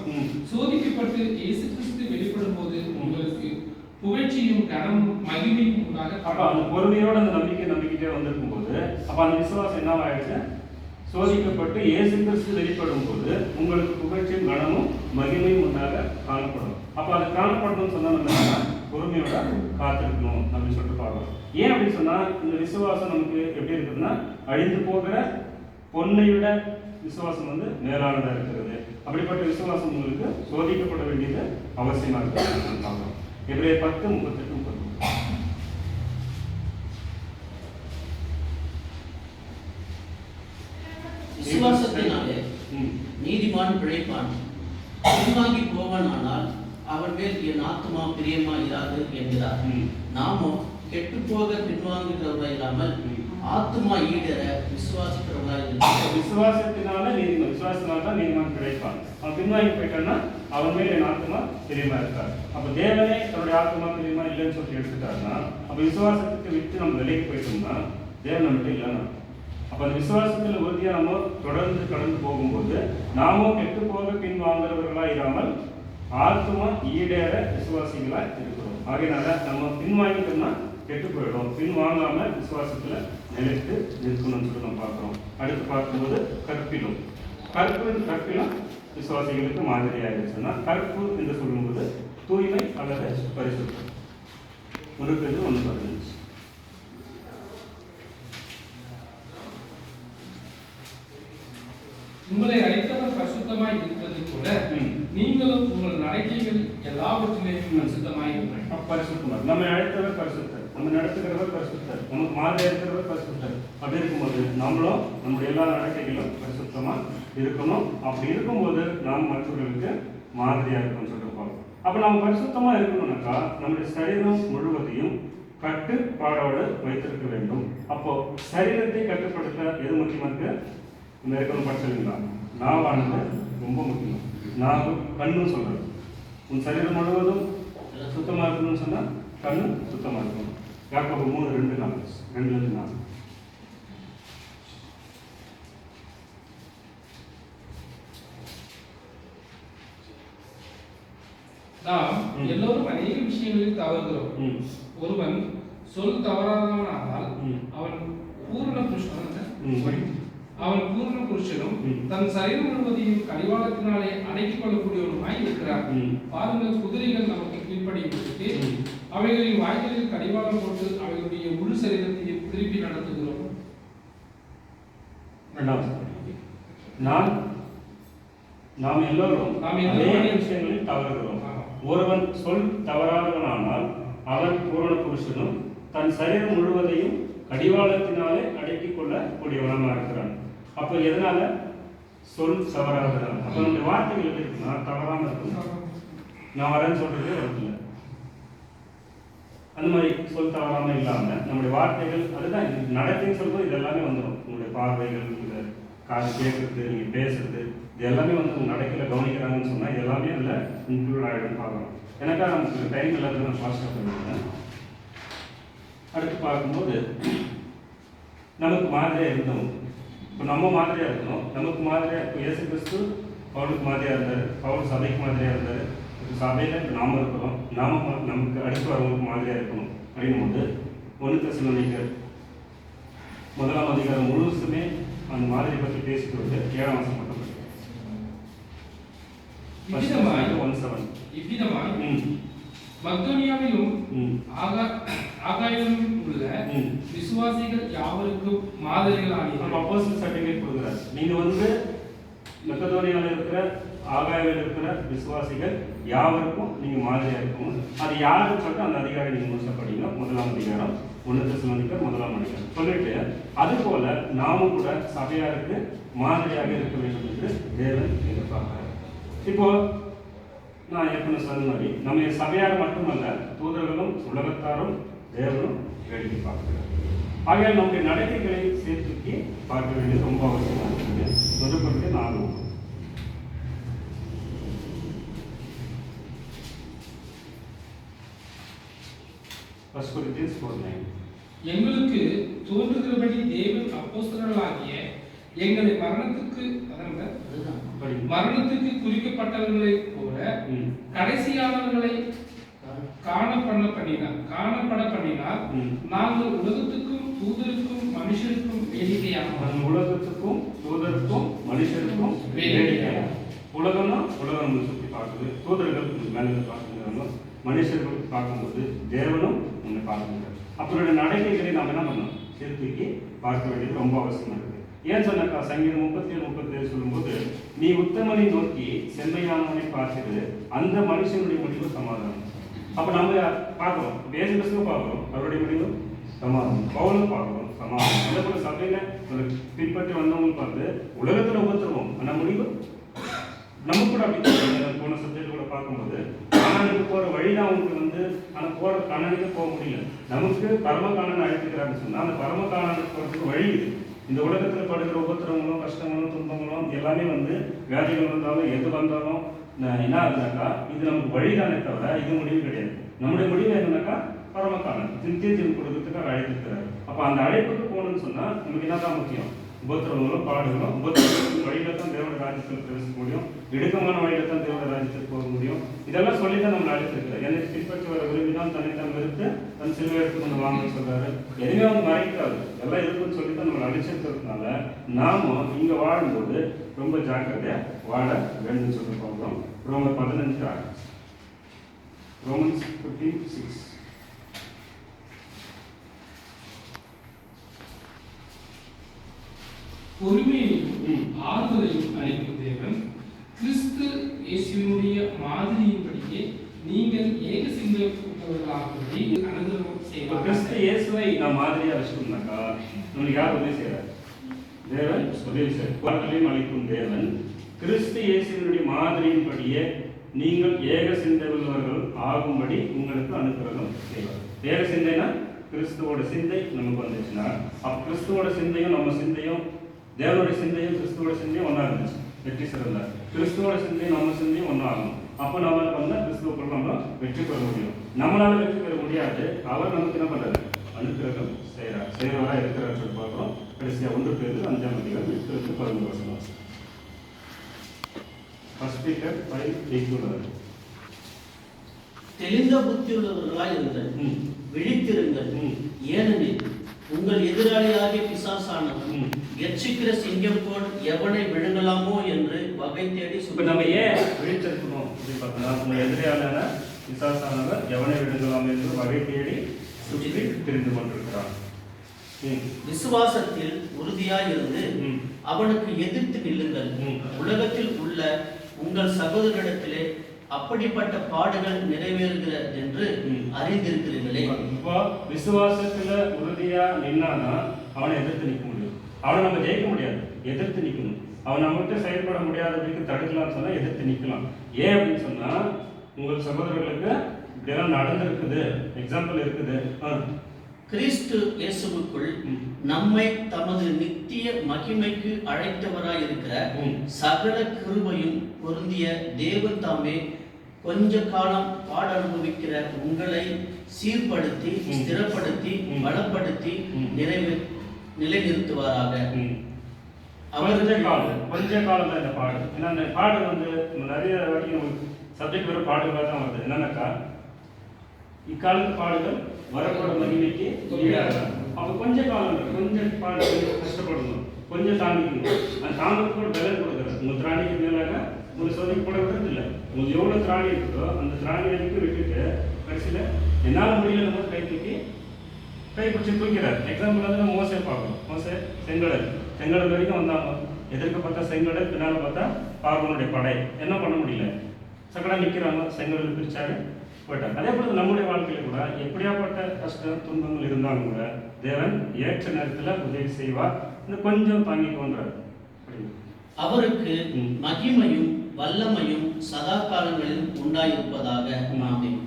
சோதிக்கப்பட்டு இயேசு கிறிஸ்து வெளிப்படும் போது உங்களுக்கு புகழ்ச்சியும் கனமும் மகிமையும் உண்டாக. அப்ப அந்த பொறுமையோட அந்த நம்பிக்கிட்டே வந்திருக்கும் போது அப்ப அந்த விசுவாசம் என்னவாயிடுச்சு? சோதிக்கப்பட்டு இயேசு கிறிஸ்து வெளிப்படும் போது உங்களுக்கு புகழ்ச்சியும் கனமும் மகிமையும் உண்டாக காணப்படும். அப்ப அது காணப்படணும்னு சொன்னா நம்ம பொறுமையோட காத்திருக்கணும் அப்படின்னு சொல்லிட்டு பார்க்கணும். ஏன் அப்படின்னு சொன்னா இந்த விசுவாசம் நமக்கு எப்படி இருக்குதுன்னா அழிந்து போகிற பொன்னையோட விசுவாசம் மேலானதா இருக்கிறது. அப்படிப்பட்ட விசுவாசம் உங்களுக்கு சோதிக்கப்பட வேண்டியது அவசியமா இருக்கு. பார்க்கணும். எபிரேயர் 10:38-39. விசுவாசத்தினாலே நீதிமான் பிழைப்பான், பின்வாங்கி போவான், ஆனால் அவன் மேல் என் ஆத்துமா பிரியமா இராது என்கிறார். நாமும் கெட்டு போக பின்வாங்குகிறவர்களா இல்லாமல் ஆத்துமா ஈடற விசுவாசிக்கிறவர்களா இருக்கிறோம். விசுவாசத்தினால விசுவாசத்தினால்தான் நீதிமான் பிழைப்பான். அவன் பின்வாங்கி போயிட்டான்னா அவன் மேல் என் ஆத்துமா பிரியமா இருக்காரு. அப்ப தேவனே தன்னுடைய ஆத்துமா பிரியமா இல்லைன்னு சொல்லி எடுத்துட்டாருன்னா அப்ப விசுவாசத்துக்கு விட்டு நம்ம விலைக்கு போயிட்டோம்னா தேவன் நம்மகிட்ட இல்லைன்னா அப்ப அந்த விசுவாசத்துல உறுதியா நம்ம தொடர்ந்து கடந்து போகும்போது நாமும் கெட்டு போக பின்வாங்குறவர்களா இராமல் ஆத்துமா ஈடேற விசுவாசிகளா இருக்கிறோம். ஆகையினால நம்ம பின்வாங்கிட்டோம்னா கெட்டு போயிடும். பின் வாங்காம விசுவாசத்துல நிலைத்து நிற்கணும்னு சொல்லி நம்ம பார்க்கிறோம். அடுத்து பார்க்கும்போது கற்பிலும் விசுவாசிகளுக்கு மாதிரியாயிருச்சுன்னா, கற்பு என்று சொல்லும்போது தூய்மை அல்லது பரிசுத்தம். 1:1-15. உங்களை அழைத்தவர் பரிசுத்தமாய் இருப்பது போல நீங்களும் உங்கள் நடக்கைகள் எல்லாவற்றிலேயும் பரிசுத்தமாய் இருங்கள். பரிசுத்தமா நம்மை அழைத்தவர் பரிசுத்தர், நம்ம நடத்துகிறவர் பரிசுத்தர், நமக்கு மாதிரி இருக்கிறவர் பரிசுத்தர். அப்படி இருக்கும்போது நம்மளும் நம்முடைய எல்லா நடக்கைகளும் பரிசுத்தமா இருக்கணும். அப்படி இருக்கும்போது நாம் மற்றவர்களுக்கு மாதிரியா இருக்கணும்னு சொல்லிருப்போம். அப்ப நம்ம பரிசுத்தமா இருக்கணும்னாக்கா நம்முடைய சரீரம் முழுவதையும் கட்டுப்பாடோடு வைத்திருக்க வேண்டும். அப்போ சரீரத்தை கட்டுப்படுத்த எது முக்கியமா இருக்கு? இந்த இருக்கணும் படிச்சிருங்களா? நாவானது ரொம்ப முக்கியம். நாவு கண்ணுன்னு சொல்றது. உன் சரீரம் முழுவதும் சுத்தமா இருக்கணும்னு சொன்னா கண்ணு சுத்தமா இருக்கணும். யாக்கோபு 3:2-4. நாம் எல்லோரும் அநேக விஷயங்களில் தவறுகிறோம். ஒருவன் சொல் தவறாதவனானால் அவன் பூரண புருஷனும் தன் சரீரம் முழுவதையும் கடிவாளத்தினாலே அடக்கிக் கொள்ளக்கூடியவனுமாய் இருக்கிறார். பாருங்கள், குதிரைகள் நமக்கு கீழ்ப்படிவதற்கு அவைகளின் வாய்களில் கடிவாளம் போட்டு அவைகளுடைய முழு சரீரத்தையும் திருப்பி நடத்துகிறோம். நாம் எல்லோரும் அநேக விஷயங்களில் தவறுகிறோம். ஒருவன் சொல் தவறாதவனானால் அவன் பூரண புருஷனும் தன் சரீரம் முழுவதையும் கடிவாளத்தினாலே அடக்கிக் கொள்ள கூடியவனமா இருக்கிறான். அப்ப எதனால சொல் தவறாததான்? அப்ப நம்முடைய வார்த்தைகள் எப்படி இருக்குன்னா தவறாம இருக்கும். நான் வரேன்னு சொல்றதே வரல. அந்த மாதிரி சொல் தவறாம இல்லாம நம்முடைய வார்த்தைகள், அதுதான் நடத்தைன்னு சொல்றது. இது எல்லாமே வந்துடும். உங்களுடைய பார்வைகள், இந்த காது கேட்கறது, நீங்க பேசுறது, இது எல்லாமே வந்து உங்க நடக்கையில கவனிக்கிறாங்கன்னு சொன்னா இது எல்லாமே அதுல இன்க்ளூட் ஆகிடும் பார்க்கணும். எனக்கா நமக்கு டைம் இல்லாத நான் ஃபாஸ்ட்டாக பண்ணிருக்கேன். அடுத்து பார்க்கும்போது நமக்கு மாதிரியா இருந்தவங்க, இப்போ நம்ம மாதிரியா இருக்கணும். நமக்கு மாதிரியா இப்போ இயேசு கிறிஸ்து பவுலுக்கு மாதிரியா இருந்தார், பவுல் சபைக்கு மாதிரியா இருந்தார். இப்போ சபையில நாம இருக்கிறோம், நமக்கு அடுத்து வரவங்களுக்கு மாதிரியா இருக்கணும். அப்படின்னும் போது 1 தெசலோனிக்கர் 1 முழுசுமே அந்த மாதிரி பற்றி பேசிட்டு வந்து 7ஆம் வசனம் மட்டும் மக்கதோனியாவிலும் ஆகாயிலும் உள்ள விசுவாசிகள் யாவருக்கும் மாதிரிகளாக அப்போஸ்தலர் சர்டிஃபிகேட் கொடுக்கிறார். நீங்க வந்து மக்கதோனியாவில் இருக்கிற ஆகாயில் இருக்கிற விசுவாசிகள் யாவருக்கும் நீங்க மாதிரியா இருக்கணும். அது யாருன்னு சொல்லிட்டு அந்த அதிகாரி நீங்க முழுசா படிங்க. 1ஆம் அதிகாரம் 1 தெசலோனிக்கர் 1ஆம் அதிகாரம் சொல்லிட்டு, அது போல நாமும் கூட சபையாருக்கு மாதிரியாக இருக்க வேண்டும் என்று தேவன் எதிர்பார்க்கிறார். இப்போ நான் ஏற்கனவே சொன்ன மாதிரி நம்ம சபையார் மட்டுமல்ல, தூதர்களும் உலகத்தாரும் தேவனும் வேடிக்கை பார்க்கிறார். ஆகையால் நம்முடைய நடக்கைகளை சேர்த்துக்கி பார்க்க வேண்டியது ரொம்ப அவசியமாக இருக்குது. 1 Corinthians 4:9. எங்களுக்கு தோன்றுகிறபடி தேவன் அப்போஸ்தலர்களாகிய எங்களை மரணத்துக்கு குறிக்கப்பட்டவர்களைப் போல கடைசியானவர்களை காணப்பட பண்ணினார். நாங்கள் உலகத்துக்கும் தூதருக்கும் மனுஷருக்கும் வேடிக்கையானோம். உலகத்துக்கும் தூதருக்கும் மனுஷருக்கும் வேடிக்கையானோம். உலகம் சுற்றி பார்க்குது, தூதர்கள் மேலே பார்க்குறாங்க, மனுஷர்கள் பார்க்கும்போது தேவனும் உன்னை பார்க்குறாங்க. அப்படி நடக்கைகளை நாம் என்ன பண்ணோம்? சேர்த்துக்கி பார்க்க வேண்டியது ரொம்ப அவசியமாக இருக்குது. ஏன் சொன்னாக்கா சங்கீதம் 37:37 சொல்லும்போது, நீ உத்தமனை நோக்கி செம்மையானவனை பார்க்கிறது, அந்த மனுஷனுடைய முடிவு சமாதானம். அப்ப நம்ம பார்க்கிறோம், இயேசு கிறிஸ்துவை பார்க்கிறோம், அவருடைய முடிவு சமாதானம். பவுலும் பார்க்கிறோம், சமாதானம். அதே போல சபையில பின்பற்றி வந்தவங்க பார்த்து உலகத்துல உபத்திரவோம், ஆனா முடிவு நமக்கு கூட அப்படி போன சப்ஜெக்ட் கூட பார்க்கும்போது கானானுக்கு போற வழிதான் அவங்களுக்கு வந்து, ஆனா போற கானானுக்கு போக முடியல. நமக்கு பரம கானான் அழைத்துக்கிறான்னு சொன்னா அந்த பரம கானானுக்கு போறதுக்கு வழி இது. இந்த உலகத்துல படுகிற உபத்திரங்களும் கஷ்டங்களும் துன்பங்களும் எல்லாமே வந்து வியாதிகள் வந்தாலும் எது வந்தாலும் என்ன ஆகுதுனாக்கா இது நமக்கு வழிதானே தவிர இது முடிவு கிடையாது. நம்முடைய முடிவு என்னன்னாக்கா பரம காலம் நித்திய ஜீவன் கொடுக்கறதுக்காக அழைத்திருக்கிறார். அப்ப அந்த அழைப்புக்கு போகணும்னு சொன்னா நமக்கு என்னதான் முக்கியம்? உபத்திரவங்களும் பாடுகளும் உபத்திரவத்தின் வழியில தான் தேவனுடைய ராஜ்யத்தில் பிரவேசிக்க முடியும், இடுக்கமான வழியில தான் தேவனுடைய ராஜ்யத்தில் போக முடியும். இதெல்லாம் சொல்லி தான் நம்மளை அழைத்திருக்கிறார். என்னை பின்பற்றி வர விரும்பிதான் தன்னை தான் வெறுத்து தன் சிலுவை எடுத்து கொண்டு வாங்கன்னு சொல்றாரு. எதுவுமே அவங்க மறைக்கிறாரு, எல்லாம் இருக்குன்னு சொல்லி தான் நம்மளை அழைச்சிருக்கிறதுனால நாம இங்க வாழும்போது ரொம்ப ஜாக்கிரதையா வாழ வேண்டும் சொல்லி பார்க்கிறோம். ரோமர் 15 Romans 15:6. பொறுமையையும் ஆறுதலையும் அளிக்கும் தேவன் கிறிஸ்து இயேசுவினுடைய மாதிரியின்படியே நீங்கள் ஏக சிந்தையுள்ளவர்களாகும்படி அனுகிரகம் செய்வார். கிறிஸ்து இயேசுவை நாம் மாதிரியா வச்சுக்கணும்னாக்கா நம்மளுக்கு யார் உதவி செய்யறாரு? தேவன் உதவி செய்யறார். ஆறுதலையும் அளிக்கும் தேவன் கிறிஸ்து இயேசுவினுடைய மாதிரியின்படியே நீங்கள் ஏக சிந்தை உள்ளவர்கள் ஆகும்படி உங்களுக்கு அனுகிரகம் செய்வார். ஏக சிந்தைனா கிறிஸ்துவோட சிந்தை நமக்கு வந்துச்சுன்னா, அப்ப கிறிஸ்துவோட சிந்தையும் நம்ம சிந்தையும் தேவனுடைய சிந்தையும் கிறிஸ்துவோட சிந்தையும் ஒன்றா இருந்துச்சு. வெற்றி சிறந்தார். கிறிஸ்துவோட சிந்தையும் நம்ம சிந்தையும் ஒன்றா ஆகும். அப்போ நம்மளுக்கு வந்து கிறிஸ்துவுக்குள் நம்ம வெற்றி பெற முடியும். நம்மளால வெற்றி பெற முடியாது, அவர் நமக்கு என்ன பண்றாரு? அனுகிரகம் செய்கிறார். செய்கிறவராக இருக்கிறார் சொல்லி பார்க்குறோம். கடைசியாக 1 பேதுரு 5:8-11. First Peter 5:8. தெளிந்த புத்தியுள்ளவர்களாய் இருங்கள், விழித்திருங்கள். ஏனெனில் உங்கள் எதிராளியாகிய பிசாசானவன் எச்சிக்கிற சிங்கம் போல் எவனை விழுங்கலாமோ என்று வகை தேடி இப்ப நம்ம ஏன் விழித்திருக்கணும் அப்படின்னு பார்த்தோம்னா, நம்ம எதிராளியான பிசாசானவர் எவனை விழுங்கலாம் என்று வகை தேடி சுற்றி தெரிந்து கொண்டிருக்கிறார். விசுவாசத்தில் உறுதியாயிருந்து அவனுக்கு எதிர்த்து நில்லுங்கள். உலகத்தில் உள்ள உங்கள் சகோதரிடத்திலே அப்படிப்பட்ட பாடுகள் நிறைவேறுகிறது என்று அறிந்திருக்கிறீர்களே. இப்போ விசுவாசத்துல உறுதியா நின்னாதான் அவனை எதிர்த்து நிற்க முடியும். அவனை நம்ம ஜெயிக்க முடியாது, எதிர்த்து நிற்கணும். அவன் நம்மகிட்ட செயல்பட முடியாததுக்கு தடுக்கலாம்னு சொன்னா எதிர்த்து நிற்கலாம். ஏன் அப்படின்னு சொன்னா, உங்கள் சகோதரர்களுக்கு இப்படியெல்லாம் நடந்திருக்குது, எக்ஸாம்பிள் இருக்குது. கிறிஸ்து இயேசுவுக்குள் நம்மை தமது நித்திய மகிமைக்கு அழைத்தவராயிருக்கிற சகல கிருபையும் பொருந்திய தேவன் தாமே கொஞ்ச காலம் பாட அனுபவிக்கிற உங்களை சீர்படுத்தி ஸ்திரப்படுத்தி பலப்படுத்தி நிலைநிறுத்துவாராக. கொஞ்ச காலம் தான் இந்த பாடு. ஏன்னா இந்த பாடு வந்து நிறைய வாட்டி சப்ஜெக்ட் வர பாடுகளாக தான் வருது. என்னன்னாக்கா, இக்காலத்து பாடுகள் வரப்போற மகிமைக்கு அப்ப கொஞ்ச காலம், கொஞ்சம் பாடு, கஷ்டப்படணும், கொஞ்சம் தாங்கிக்கணும். அந்த தாங்கத்துக்கு கூட பலன் கொடுக்குறது. உங்க திராணிக்கு மேலாக உங்களுக்கு சோதிக்கப்பட விடுறது இல்லை. உங்களுக்கு எவ்வளவு திராணி இருக்கோ அந்த திராணி அடிக்க விட்டுட்டு கடைசியில என்னால் முடியல நம்ம கை பிடிச்சி தூக்கிறார். எக்ஸாம்பிள் வந்து நம்ம மோசை பார்க்கணும். மோசை செங்கடல் வரைக்கும் வந்தாங்க. எதிர்க்க பார்த்தா செங்கடல், பின்னால பார்த்தா பார்வனுடைய படை. என்ன பண்ண முடியல, சக்கடா நிற்கிறாங்க, செங்கடல் பிரிச்சாரு, போயிட்டார். அதே போல நம்முடைய வாழ்க்கையில கூட எப்படியாப்பட்ட கஷ்டம் துன்பங்கள் இருந்தாலும் கூட தேவன் ஏற்ற நேரத்தில் உதவி செய்வார். இன்னும் கொஞ்சம் தாங்கிக்கொண்டார். அவருக்கு மகிமையும் வல்லமையும் சதா காலங்களில் உண்டாயிருப்பதாக. ஆமென்.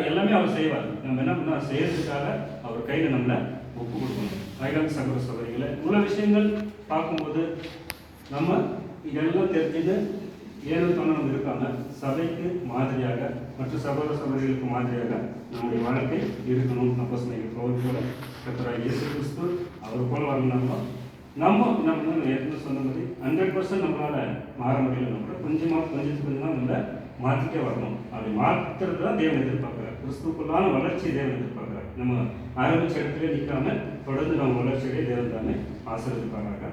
எல்லாமே அவர் செய்வார். நம்ம என்ன பண்ணா, செய்யறதுக்காக அவர் கையில நம்மளை ஒப்பு கொடுக்கணும். ஐகான் சகோதர சகோதரிகளை இவ்வளவு விஷயங்கள் பார்க்கும்போது நம்ம இதெல்லாம் தெரிஞ்சுட்டு ஏழு நம்ம இருக்காங்க. சபைக்கு மாதிரியாக மற்ற சகோதர சகோதரிகளுக்கு மாதிரியாக நம்முடைய வாழ்க்கை இருக்கணும். அப்போஸ்தலர் பவுல் போல கர்த்தராகிய இயேசு கிறிஸ்து அவர் போல வரணும்னா நம்ம ஏற்கனவே சொன்ன மாதிரி 100% நம்மளால மாற முடியல. நம்ம கொஞ்சத்துக்கு கொஞ்சமாக நம்ம மாற்றிட்டே வரணும். அப்படி மாற்றுறது தான் தேவன் எதிர்பார்க்குறார். கிறிஸ்துக்குள்ளான வளர்ச்சியை தேவன் எதிர்பார்க்குறார். நம்ம ஆரம்பிச்ச இடத்துல நிற்காம தொடர்ந்து நம்ம வளர்ச்சியை தேவன் தானே ஆசீர்வதிப்பாராக.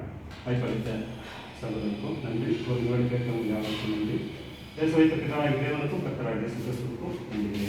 வாய்ப்பளித்த சகோதரனுக்கும் நன்றி. ஒரு நிமிடம் கேட்க முடியாத நன்றி. பேச வைத்த பிதாவாகிய தேவனுக்கும் கர்த்தராகிய இயேசு கிறிஸ்துவுக்கும் நன்றி.